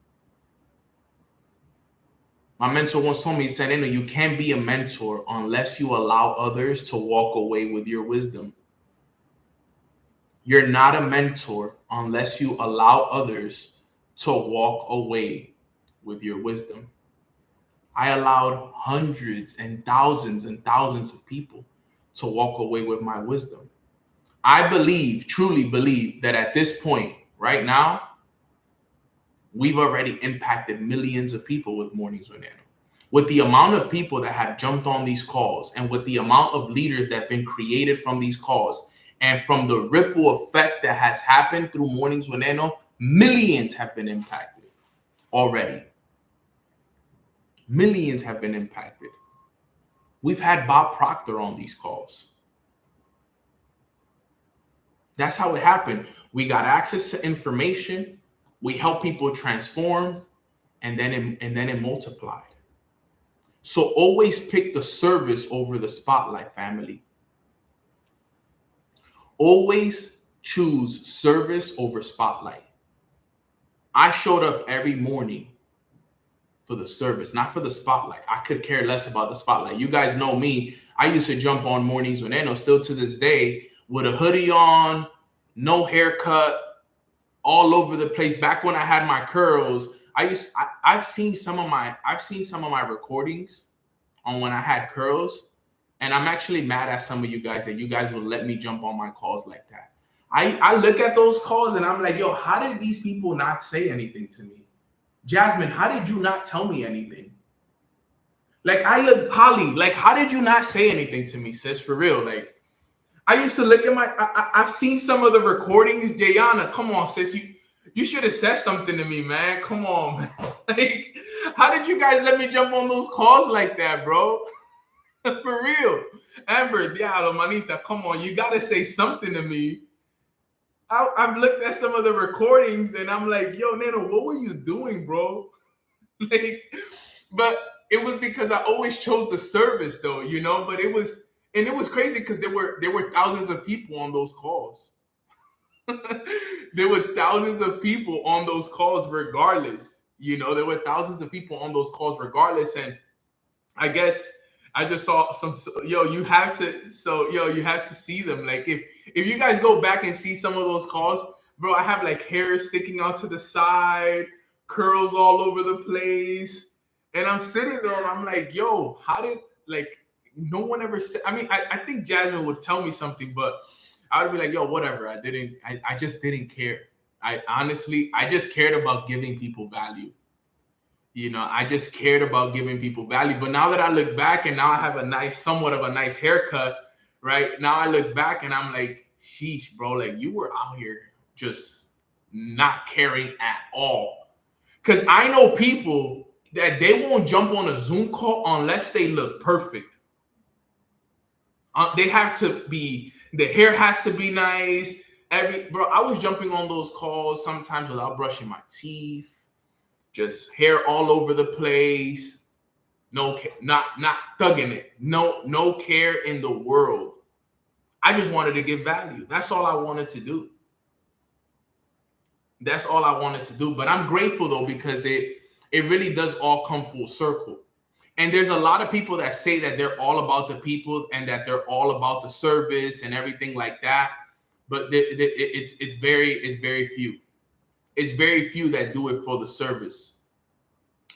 My mentor once told me, he said, Nano, you can't be a mentor unless you allow others to walk away with your wisdom. You're not a mentor unless you allow others to walk away with your wisdom. I allowed hundreds and thousands of people to walk away with my wisdom. I truly believe that at this point, right now, we've already impacted millions of people with Mornings with Nano. With the amount of people that have jumped on these calls and with the amount of leaders that have been created from these calls and from the ripple effect that has happened through Mornings with Nano, millions have been impacted already. Millions have been impacted. We've had Bob Proctor on these calls. That's how it happened. We got access to information. We help people transform, and then it multiplied. So always pick the service over the spotlight, family. Always choose service over spotlight. I showed up every morning for the service, not for the spotlight. I could care less about the spotlight. You guys know me. I used to jump on Mornings with Nano, still to this day, with a hoodie on, no haircut, all over the place. Back when I had my curls, I've seen some of my recordings on when I had curls, and I'm actually mad at some of you guys that you guys will let me jump on my calls like that. I look at those calls and I'm like, yo, how did these people not say anything to me? Jasmine, how did you not tell me anything? Like, Holly, like, how did you not say anything to me, sis? For real. Like, I used to look at I've seen some of the recordings. Jayana, come on, sis. You should have said something to me, man. Come on, man. Like, How did you guys let me jump on those calls like that, bro? For real. Amber, diablo, manita, come on. You got to say something to me. I've looked at some of the recordings and I'm like, yo, Nano, what were you doing, bro? Like, but it was because I always chose the service though, you know, but it was crazy because there were thousands of people on those calls. There were thousands of people on those calls regardless. You know, there were thousands of people on those calls regardless. And I guess I just saw some, you have to, you have to see them. Like if you guys go back and see some of those calls, bro, I have like hair sticking out to the side, curls all over the place. And I'm sitting there and I'm like, yo, how did, like, no one ever said, I mean, I think Jasmine would tell me something, but I would be like, yo, whatever. I just didn't care. I just cared about giving people value. You know, I just cared about giving people value. But now that I look back and now I have somewhat of a nice haircut, right? Now I look back and I'm like, sheesh, bro, like you were out here just not caring at all. Because I know people that they won't jump on a Zoom call unless they look perfect. They have to be, the hair has to be nice. Bro, I was jumping on those calls sometimes without brushing my teeth. Just hair all over the place. No, not thugging it. No care in the world. I just wanted to give value. That's all I wanted to do. That's all I wanted to do. But I'm grateful though, because it really does all come full circle. And there's a lot of people that say that they're all about the people and that they're all about the service and everything like that. But it's very few. It's very few that do it for the service.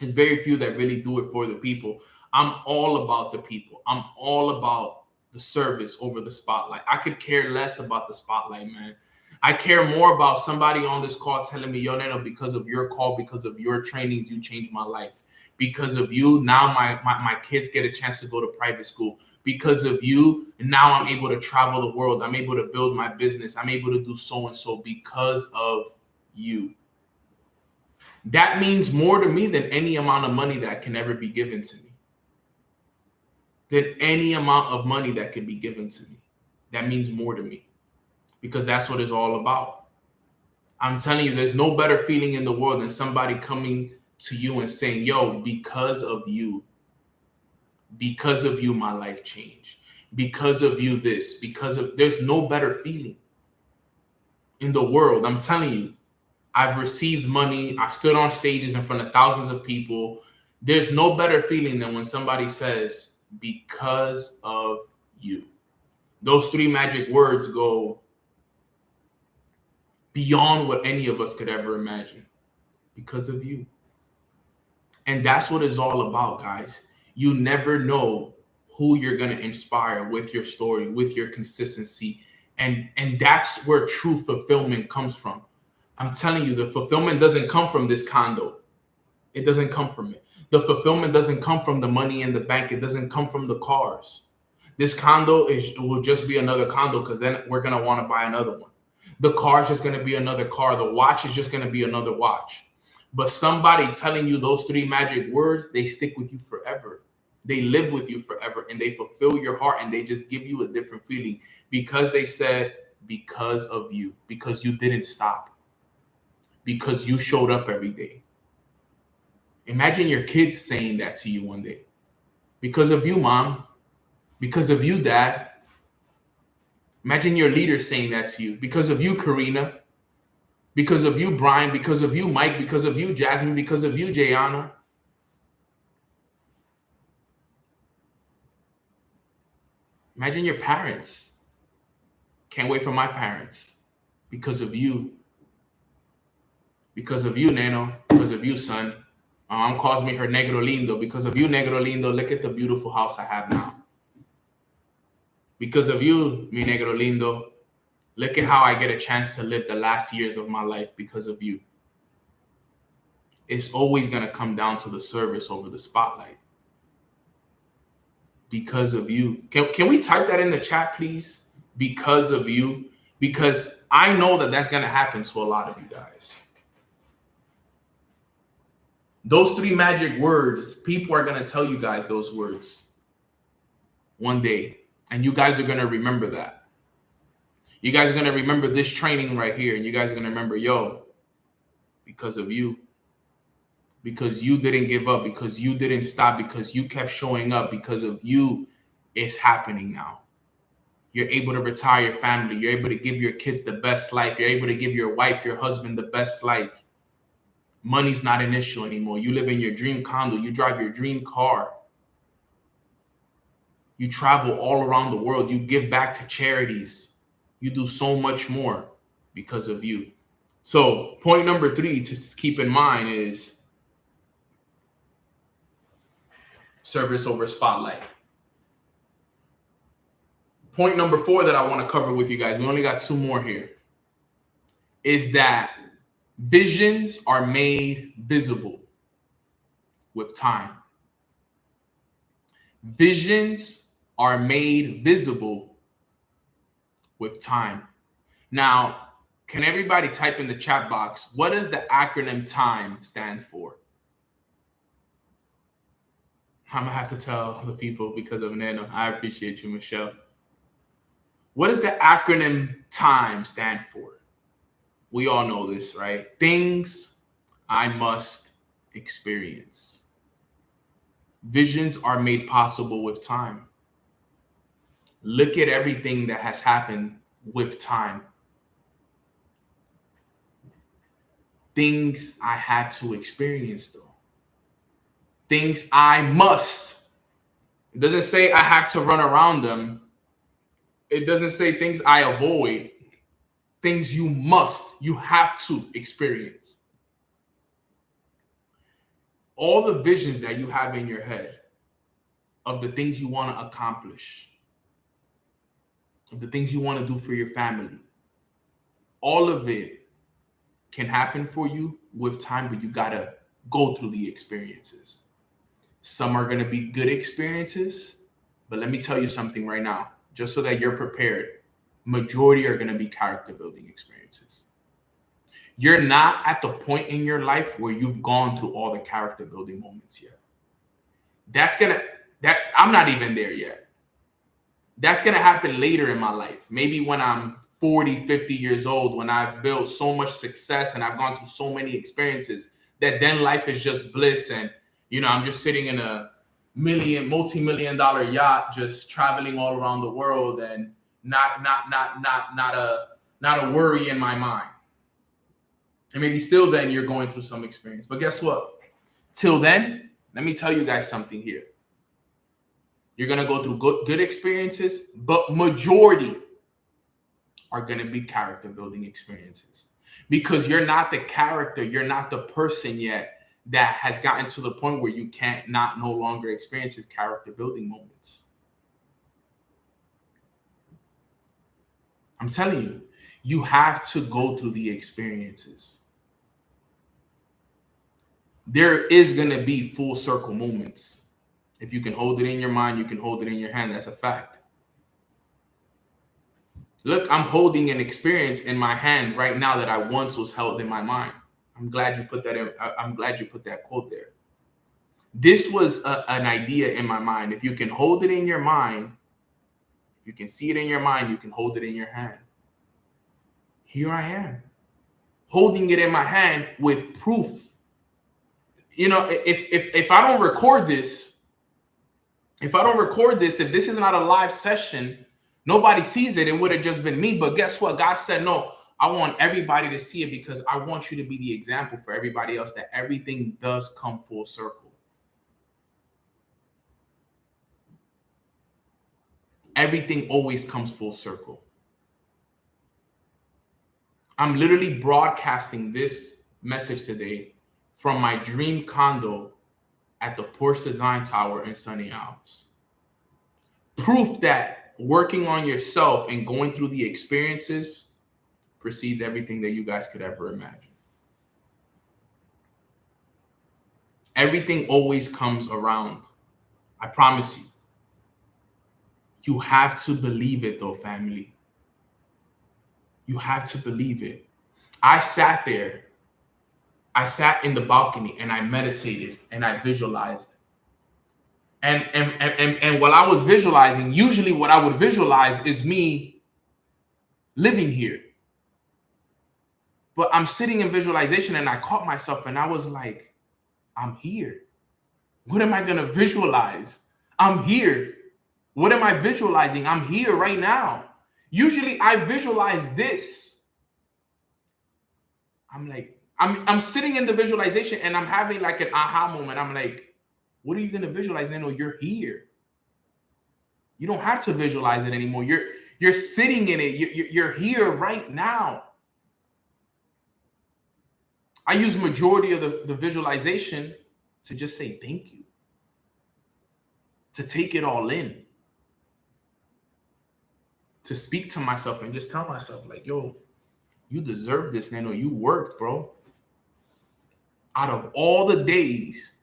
It's very few that really do it for the people. I'm all about the people. I'm all about the service over the spotlight. I could care less about the spotlight, man. I care more about somebody on this call telling me, yo, Nano, because of your call, because of your trainings, you changed my life. Because of you, now my kids get a chance to go to private school. Because of you, now I'm able to travel the world. I'm able to build my business. I'm able to do so and so because of you. That means more to me than any amount of money that can ever be given to me. Than any amount of money that can be given to me. That means more to me. Because that's what it's all about. I'm telling you, there's no better feeling in the world than somebody coming to you and saying, yo, because of you, my life changed. Because of you, this, there's no better feeling in the world. I'm telling you, I've received money. I've stood on stages in front of thousands of people. There's no better feeling than when somebody says, because of you. Those three magic words go beyond what any of us could ever imagine. Because of you. And that's what it's all about, guys. You never know who you're going to inspire with your story, with your consistency. And that's where true fulfillment comes from. I'm telling you, the fulfillment doesn't come from this condo. It doesn't come from it. The fulfillment doesn't come from the money in the bank. It doesn't come from the cars. This condo will just be another condo because then we're going to want to buy another one. The car is just going to be another car. The watch is just going to be another watch. But somebody telling you those three magic words, they stick with you forever. They live with you forever and they fulfill your heart and they just give you a different feeling because they said, because of you, because you didn't stop, because you showed up every day. Imagine your kids saying that to you one day. Because of you, mom. Because of you, dad. Imagine your leader saying that to you. Because of you, Karina. Because of you, Brian. Because of you, Mike. Because of you, Jasmine. Because of you, Jayana. Imagine your parents. Can't wait for my parents. Because of you. Because of you, Nano. Because of you, son. My mom calls me her negro lindo. Because of you, negro lindo, look at the beautiful house I have now. Because of you, mi negro lindo, look at how I get a chance to live the last years of my life because of you. It's always going to come down to the service over the spotlight. Because of you. Can we type that in the chat, please? Because of you. Because I know that that's going to happen to a lot of you guys. Those three magic words, people are going to tell you guys those words one day. And you guys are going to remember that. You guys are going to remember this training right here. And you guys are going to remember, yo, because of you. Because you didn't give up. Because you didn't stop. Because you kept showing up. Because of you, it's happening now. You're able to retire your family. You're able to give your kids the best life. You're able to give your wife, your husband the best life. Money's not an issue anymore. You live in your dream condo. You drive your dream car. You travel all around the world. You give back to charities. You do so much more because of you. So point number 3 to keep in mind is service over spotlight. Point number 4 that I want to cover with you guys, we only got 2 more here, is that visions are made visible with time. Visions are made visible with time. Now, can everybody type in the chat box, what does the acronym TIME stand for? I'm going to have to tell the people because of Nano. I appreciate you, Michelle. What does the acronym TIME stand for? We all know this, right? Things I must experience. Visions are made possible with time. Look at everything that has happened with time. Things I had to experience, though. Things I must. It doesn't say I have to run around them. It doesn't say things I avoid. Things you must, you have to experience. All the visions that you have in your head of the things you want to accomplish, of the things you want to do for your family, all of it can happen for you with time, but you got to go through the experiences. Some are going to be good experiences, but let me tell you something right now, just so that you're prepared. Majority are going to be character building experiences. You're not at the point in your life where you've gone through all the character building moments yet. I'm not even there yet. That's going to happen later in my life. Maybe when I'm 40, 50 years old, when I've built so much success and I've gone through so many experiences that then life is just bliss. And, I'm just sitting in a multi-million-dollar yacht, just traveling all around the world and not a worry in my mind. And maybe still then you're going through some experience. But guess what? Till then, let me tell you guys something here. You're going to go through good experiences, but majority are going to be character building experiences. Because you're not the character, you're not the person yet that has gotten to the point where you can't no longer experience his character building moments. I'm telling you, you have to go through the experiences. There is going to be full circle moments. If you can hold it in your mind, you can hold it in your hand. That's a fact. Look, I'm holding an experience in my hand right now that I once was held in my mind. I'm glad you put that in. I'm glad you put that quote there. This was an idea in my mind. If you can hold it in your mind, you can see it in your mind, you can hold it in your hand. Here I am, holding it in my hand with proof. If I don't record this, if this is not a live session, nobody sees it. It would have just been me. But guess what? God said, no, I want everybody to see it because I want you to be the example for everybody else that everything does come full circle. Everything always comes full circle. I'm literally broadcasting this message today from my dream condo at the Porsche Design Tower in Sunny Isles. Proof that working on yourself and going through the experiences precedes everything that you guys could ever imagine. Everything always comes around. I promise you. You have to believe it, though, family. You have to believe it. I sat there. I sat in the balcony and I meditated and I visualized. And while I was visualizing, usually what I would visualize is me living here. But I'm sitting in visualization and I caught myself and I was like, I'm here. What am I going to visualize? I'm here. What am I visualizing? I'm here right now. Usually I visualize this. I'm like, I'm sitting in the visualization and I'm having like an aha moment. I'm like, what are you going to visualize? No, you're here. You don't have to visualize it anymore. You're sitting in it. You're here right now. I use majority of the visualization to just say thank you, to take it all in, to speak to myself and just tell myself like, yo, you deserve this, Nano. You worked, bro. Out of all the days,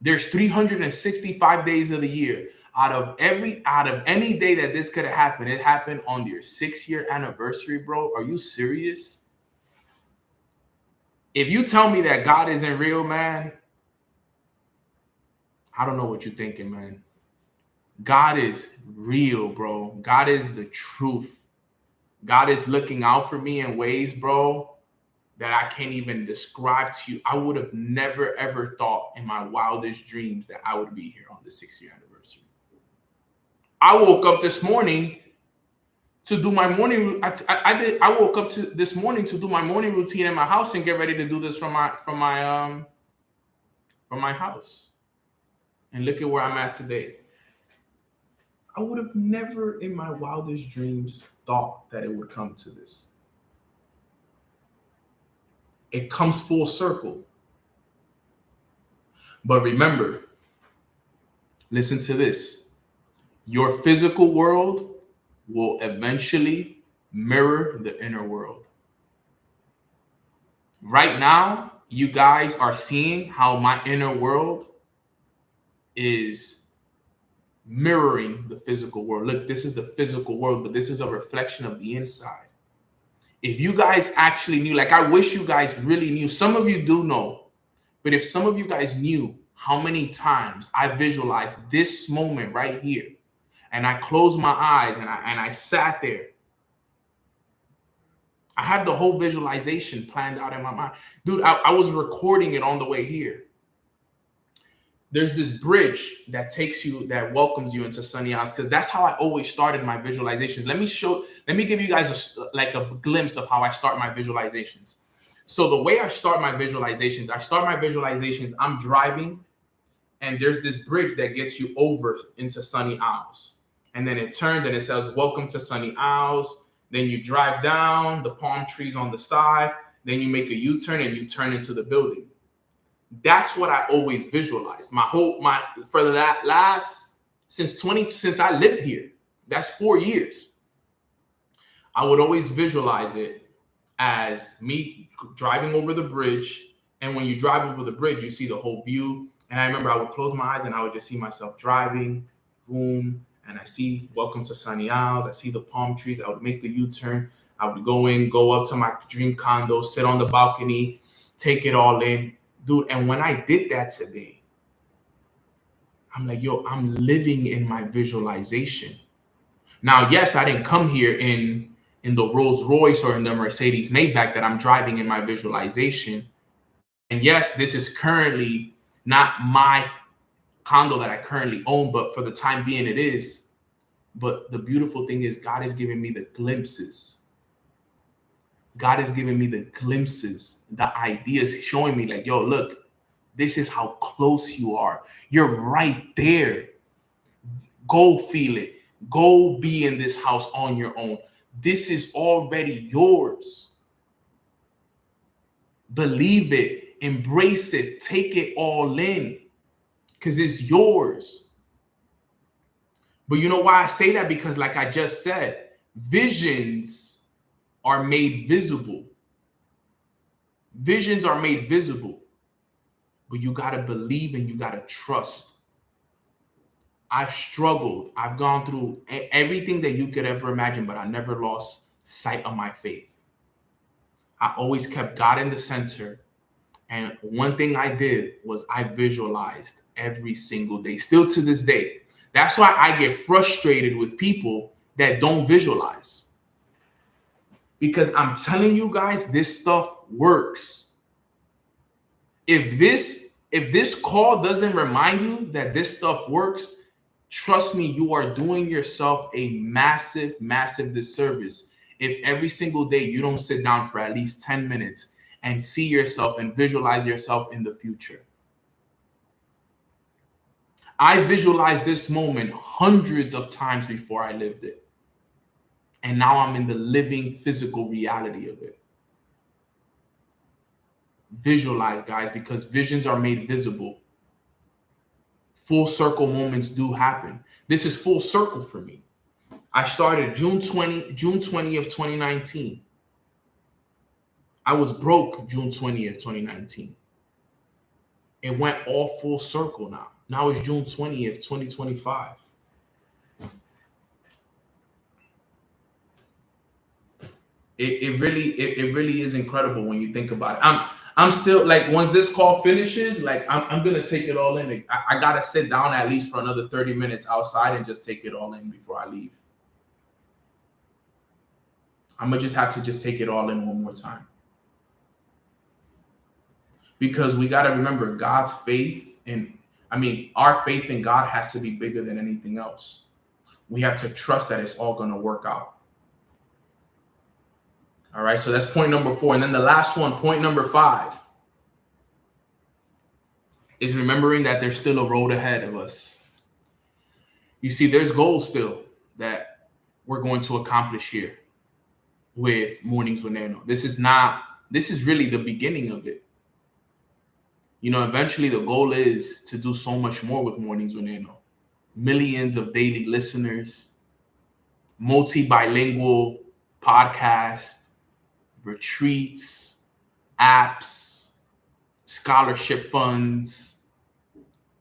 there's 365 days of the year. Out of any day that this could have happened, it happened on your 6-year anniversary, bro. Are you serious? If you tell me that God isn't real, man, I don't know what you're thinking, man. God is real, bro. God is the truth. God is looking out for me in ways, bro, that I can't even describe to you. I would have never, ever thought in my wildest dreams that I would be here on the 6-year anniversary. I woke up this morning to do my morning. I woke up this morning to do my morning routine in my house and get ready to do this from my house. And look at where I'm at today. I would have never in my wildest dreams thought that it would come to this. It comes full circle. But remember, listen to this. Your physical world will eventually mirror the inner world. Right now, you guys are seeing how my inner world is mirroring the physical world. Look, this is the physical world, but this is a reflection of the inside. If you guys actually knew, like I wish you guys really knew, some of you do know, but if some of you guys knew how many times I visualized this moment right here, and I closed my eyes and I sat there, I had the whole visualization planned out in my mind. Dude, I was recording it on the way here. There's this bridge that welcomes you into Sunny House, because that's how I always started my visualizations. Let me give you guys a glimpse of how I start my visualizations. So the way I start my visualizations, I'm driving, and there's this bridge that gets you over into Sunny Isles. And then it turns and it says, welcome to Sunny Isles. Then you drive down, the palm trees on the side. Then you make a U-turn and you turn into the building. That's what I always visualized. Since I lived here, that's 4 years. I would always visualize it as me driving over the bridge. And when you drive over the bridge, you see the whole view. And I remember I would close my eyes and I would just see myself driving, boom, and I see welcome to Sunny Isles. I see the palm trees. I would make the U-turn. I would go up to my dream condo, sit on the balcony, take it all in. Dude, and when I did that today, I'm like, yo, I'm living in my visualization. Now, yes, I didn't come here in the Rolls Royce or in the Mercedes Maybach that I'm driving in my visualization. And yes, this is currently not my condo that I currently own, but for the time being it is. But the beautiful thing is God is giving me the glimpses. God is giving me the glimpses, the ideas, showing me like, yo, look, this is how close you are. You're right there. Go feel it. Go be in this house on your own. This is already yours. Believe it. Embrace it. Take it all in, because it's yours. But you know why I say that? Because like I just said, visions are made visible. Visions are made visible. But you got to believe and you got to trust. I've struggled. I've gone through everything that you could ever imagine, but I never lost sight of my faith. I always kept God in the center. And one thing I did was I visualized every single day, still to this day. That's why I get frustrated with people that don't visualize. Because I'm telling you guys, this stuff works. If this call doesn't remind you that this stuff works, trust me, you are doing yourself a massive, massive disservice if every single day you don't sit down for at least 10 minutes and see yourself and visualize yourself in the future. I visualized this moment hundreds of times before I lived it. And now I'm in the living physical reality of it. Visualize, guys, because visions are made visible. Full circle moments do happen. This is full circle for me. I started June 20 of 2019. I was broke June 20th, 2019. It went all full circle now. Now it's June 20th, 2025. It really is incredible when you think about it. I'm still like, once this call finishes, like I'm gonna take it all in. I gotta sit down at least for another 30 minutes outside and just take it all in before I leave. I'm gonna just have to just take it all in one more time. Because we gotta remember God's faith, and our faith in God has to be bigger than anything else. We have to trust that it's all gonna work out. All right, so that's point number 4. And then the last one, point number 5, is remembering that there's still a road ahead of us. You see, there's goals still that we're going to accomplish here with Mornings with Nano. This is really the beginning of it. You know, eventually the goal is to do so much more with Mornings with Nano. Millions of daily listeners, multi-bilingual podcast, retreats, apps, scholarship funds,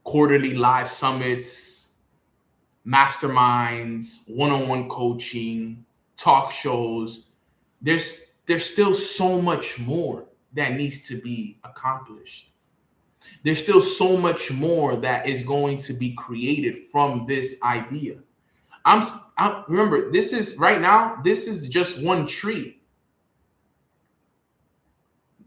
quarterly live summits, masterminds, one-on-one coaching, talk shows. There's still so much more that needs to be accomplished. There's still so much more that is going to be created from this idea. Remember, this is just one tree.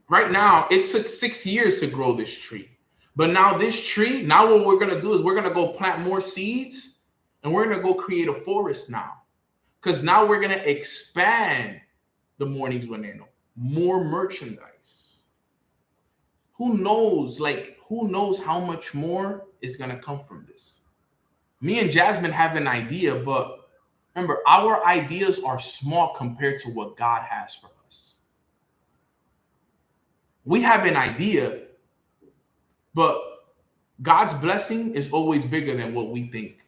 Right now, it took 6 years to grow this tree. But now what we're going to do is we're going to go plant more seeds, and we're going to go create a forest now. Because now we're going to expand the Mornings with Nano. More merchandise. Who knows how much more is going to come from this? Me and Jasmine have an idea, but remember, our ideas are small compared to what God has for us. We have an idea, but God's blessing is always bigger than what we think.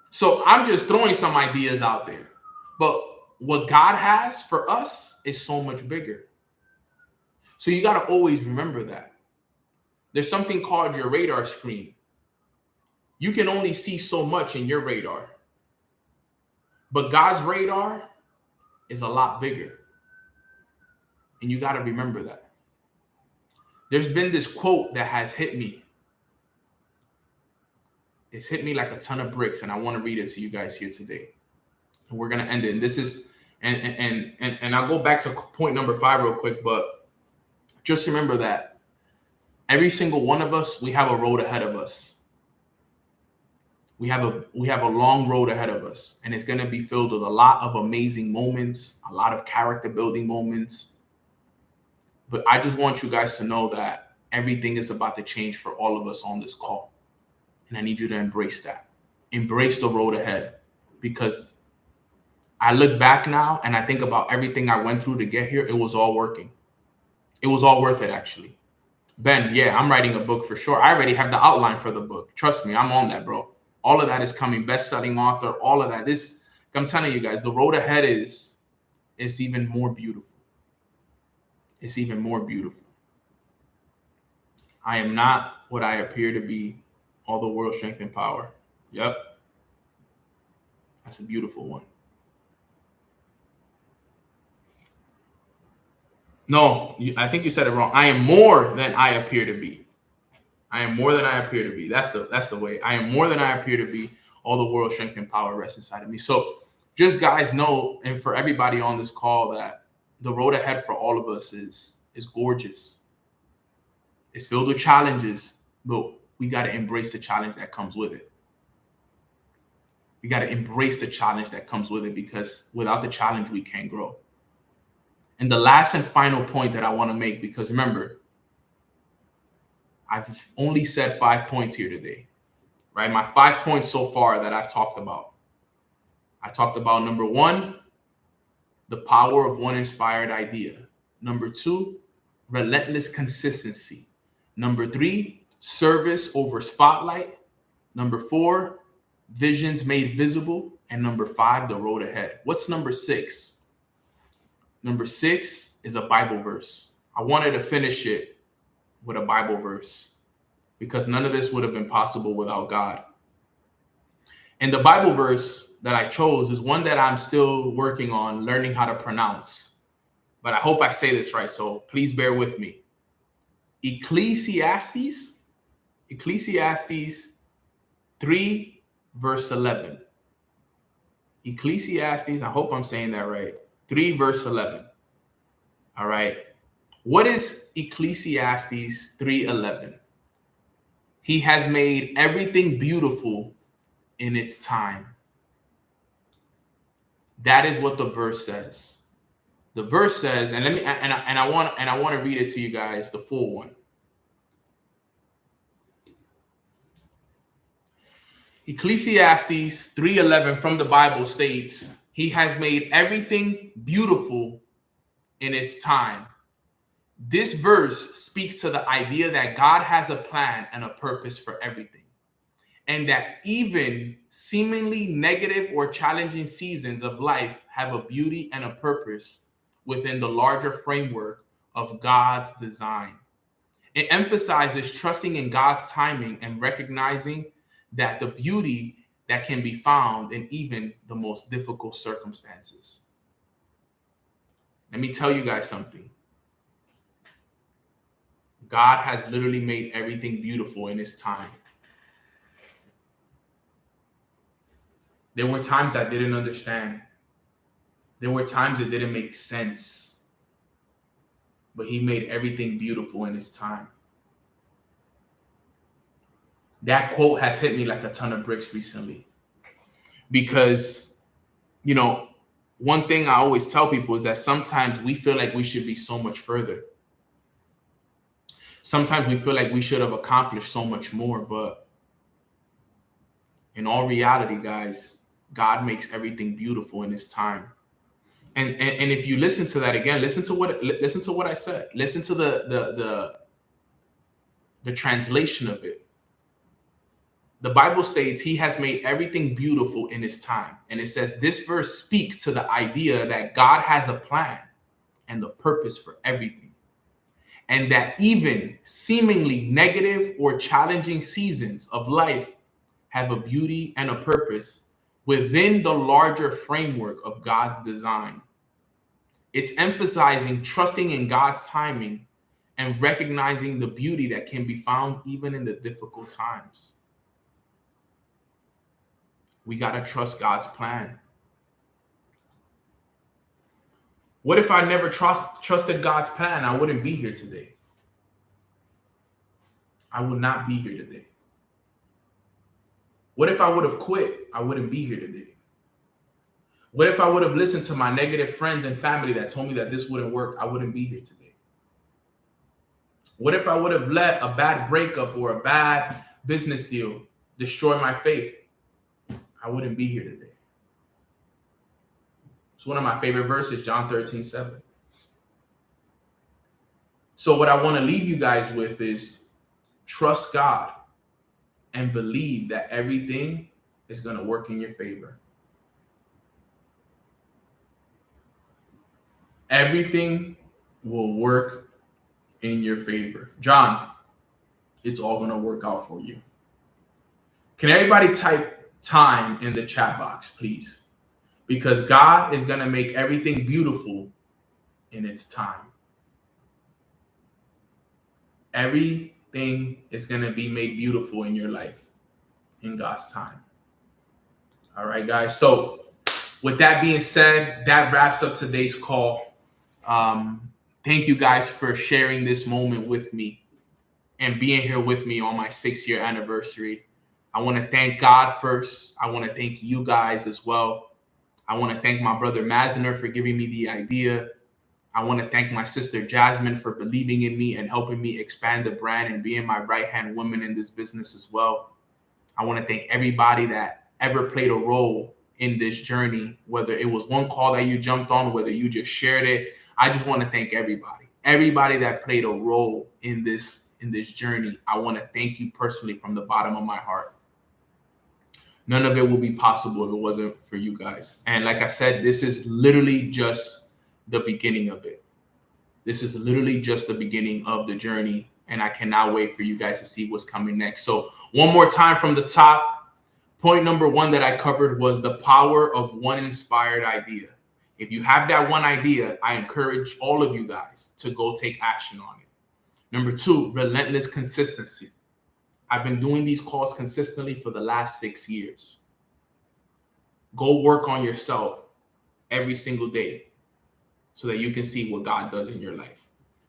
So I'm just throwing some ideas out there, but what God has for us is so much bigger. So you got to always remember that. There's something called your radar screen. You can only see so much in your radar, but God's radar is a lot bigger. And you got to remember that. There's been this quote that has hit me. It's hit me like a ton of bricks, and I want to read it to you guys here today. And we're gonna end it. And this is, and I'll go back to point number 5 real quick, but just remember that every single one of us, we have a road ahead of us. We have a long road ahead of us, and it's gonna be filled with a lot of amazing moments, a lot of character building moments. But I just want you guys to know that everything is about to change for all of us on this call. And I need you to embrace that. Embrace the road ahead. Because I look back now and I think about everything I went through to get here. It was all working. It was all worth it, actually. Ben, yeah, I'm writing a book for sure. I already have the outline for the book. Trust me, I'm on that, bro. All of that is coming. Best-selling author, all of that. I'm telling you guys, the road ahead is even more beautiful. It's even more beautiful. I am not what I appear to be. All the world, strength, and power. Yep. That's a beautiful one. No, I think you said it wrong. I am more than I appear to be. I am more than I appear to be. That's the way. I am more than I appear to be. All the world strength and power rests inside of me. So just guys know, and for everybody on this call, that the road ahead for all of us is gorgeous. It's filled with challenges, but we got to embrace the challenge that comes with it. We got to embrace the challenge that comes with it, because without the challenge, we can't grow. And the last and final point that I want to make, because remember, I've only said 5 points here today, right? My 5 points so far that I've talked about. I talked about number 1, the power of one inspired idea. Number 2, relentless consistency. Number 3, service over spotlight. Number 4, visions made visible. And number 5, the road ahead. What's number 6? Number 6 is a Bible verse. I wanted to finish it with a Bible verse, because none of this would have been possible without God. And the Bible verse that I chose is one that I'm still working on learning how to pronounce, but I hope I say this right, so please bear with me. Ecclesiastes 3 verse 11. Ecclesiastes, I hope I'm saying that right. 3 verse 11. All right. What is Ecclesiastes 3:11? He has made everything beautiful in its time. That is what the verse says. The verse says, and I want to read it to you guys, the full one. Ecclesiastes 3:11 from the Bible states, he has made everything beautiful in its time. This verse speaks to the idea that God has a plan and a purpose for everything, and that even seemingly negative or challenging seasons of life have a beauty and a purpose within the larger framework of God's design. It emphasizes trusting in God's timing and recognizing that the beauty that can be found in even the most difficult circumstances. Let me tell you guys something. God has literally made everything beautiful in his time. There were times I didn't understand. There were times it didn't make sense. But he made everything beautiful in his time. That quote has hit me like a ton of bricks recently. Because, one thing I always tell people is that sometimes we feel like we should be so much further. Sometimes we feel like we should have accomplished so much more, but in all reality, guys, God makes everything beautiful in his time. And if you listen to that again, listen to what I said. Listen to the translation of it. The Bible states he has made everything beautiful in his time. And it says this verse speaks to the idea that God has a plan and the purpose for everything. And that even seemingly negative or challenging seasons of life have a beauty and a purpose within the larger framework of God's design. It's emphasizing trusting in God's timing and recognizing the beauty that can be found even in the difficult times. We got to trust God's plan. What if I never trusted God's plan? I wouldn't be here today. I would not be here today. What if I would have quit? I wouldn't be here today. What if I would have listened to my negative friends and family that told me that this wouldn't work? I wouldn't be here today. What if I would have let a bad breakup or a bad business deal destroy my faith? I wouldn't be here today. It's one of my favorite verses, John 13:7. So what I want to leave you guys with is trust God and believe that everything is going to work in your favor. Everything will work in your favor. John, it's all going to work out for you. Can everybody type time in the chat box, please? Because God is going to make everything beautiful in its time. Everything is going to be made beautiful in your life in God's time. All right, guys. So with that being said, that wraps up today's call. Thank you guys for sharing this moment with me and being here with me on my 6-year anniversary. I want to thank God first. I want to thank you guys as well. I want to thank my brother Maziner for giving me the idea. I want to thank my sister Jasmine for believing in me and helping me expand the brand and being my right-hand woman in this business as well. I want to thank everybody that ever played a role in this journey, whether it was one call that you jumped on, whether you just shared it. I just want to thank everybody that played a role in this journey. I want to thank you personally from the bottom of my heart. None of it will be possible if it wasn't for you guys. And like I said, this is literally just the beginning of it. This is literally just the beginning of the journey. And I cannot wait for you guys to see what's coming next. So one more time from the top, point number 1 that I covered was the power of one inspired idea. If you have that one idea, I encourage all of you guys to go take action on it. Number 2, relentless consistency. I've been doing these calls consistently for the last 6 years. Go work on yourself every single day so that you can see what God does in your life.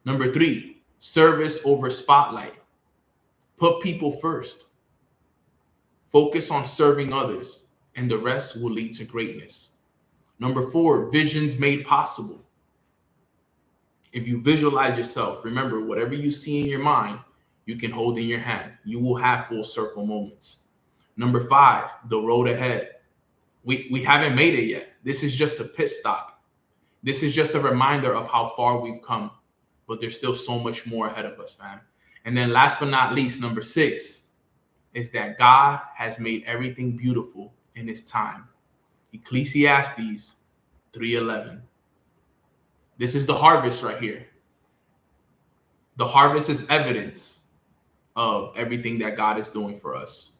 Number 3, service over spotlight. Put people first. Focus on serving others, and the rest will lead to greatness. Number 4, visions made possible. If you visualize yourself, remember, whatever you see in your mind, you can hold in your hand. You will have full circle moments. Number 5, the road ahead. We haven't made it yet. This is just a pit stop. This is just a reminder of how far we've come, but there's still so much more ahead of us, fam. And then last but not least, number 6 is that God has made everything beautiful in his time. Ecclesiastes 3:11. This is the harvest right here. The harvest is evidence of everything that God is doing for us.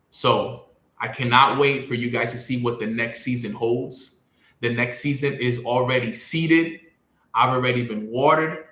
So I cannot wait for you guys to see what the next season holds. The next season is already seeded. I've already been watered.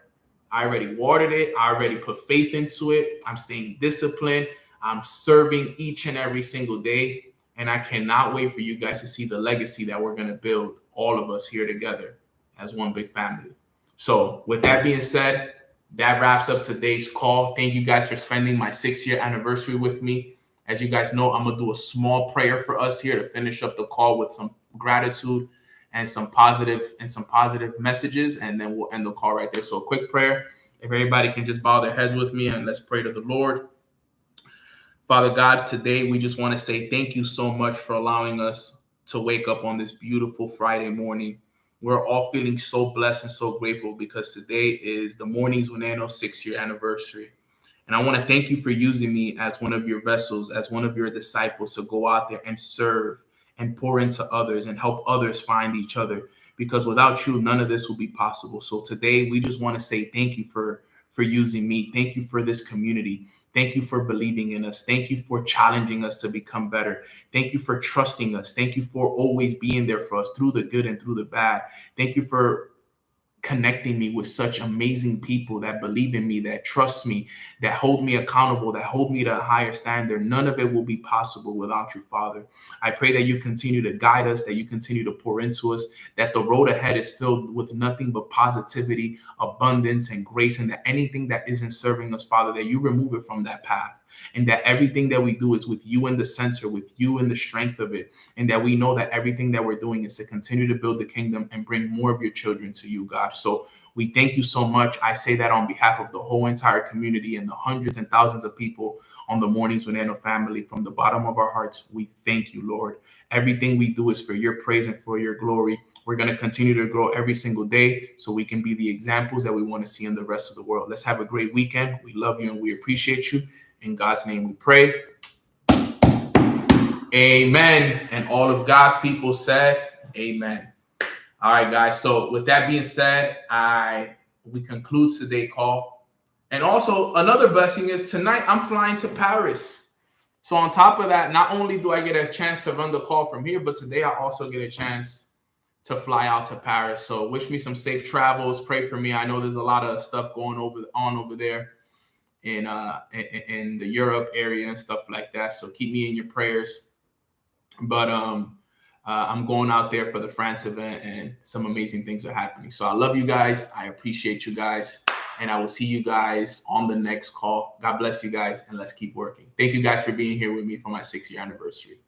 I already watered it. I already put faith into it. I'm staying disciplined. I'm serving each and every single day. And I cannot wait for you guys to see the legacy that we're going to build, all of us here together as one big family. So with that being said, that wraps up today's call. Thank you guys for spending my 6-year anniversary with me. As you guys know, I'm going to do a small prayer for us here to finish up the call with some gratitude and some positive messages, and then we'll end the call right there. So a quick prayer. If everybody can just bow their heads with me and let's pray to the Lord. Father God, today we just want to say thank you so much for allowing us to wake up on this beautiful Friday morning. We're all feeling so blessed and so grateful because today is the Mornings with Nano 6-year anniversary. And I want to thank you for using me as one of your vessels, as one of your disciples to go out there and serve and pour into others and help others find each other. Because without you, none of this will be possible. So today we just want to say thank you for using me. Thank you for this community. Thank you for believing in us. Thank you for challenging us to become better. Thank you for trusting us. Thank you for always being there for us through the good and through the bad. Thank you for connecting me with such amazing people that believe in me, that trust me, that hold me accountable, that hold me to a higher standard. None of it will be possible without you, Father. I pray that you continue to guide us, that you continue to pour into us, that the road ahead is filled with nothing but positivity, abundance, and grace, and that anything that isn't serving us, Father, that you remove it from that path, and that everything that we do is with you in the center, with you in the strength of it, and that we know that everything that we're doing is to continue to build the kingdom and bring more of your children to you, God. So we thank you so much. I say that on behalf of the whole entire community and the hundreds and thousands of people on the Mornings with Nano family. From the bottom of our hearts, we thank you, Lord. Everything we do is for your praise and for your glory. We're going to continue to grow every single day so we can be the examples that we want to see in the rest of the world. Let's have a great weekend. We love you and we appreciate you. In God's name we pray. Amen. And all of God's people said, amen. All right, guys. So with that being said, we conclude today's call. And also another blessing is tonight I'm flying to Paris. So on top of that, not only do I get a chance to run the call from here, but today I also get a chance to fly out to Paris. So wish me some safe travels. Pray for me. I know there's a lot of stuff going on over there. in the Europe area and stuff like that. So keep me in your prayers. But I'm going out there for the France event, and some amazing things are happening. So I love you guys. I appreciate you guys. And I will see you guys on the next call. God bless you guys, and let's keep working. Thank you guys for being here with me for my 6-year anniversary.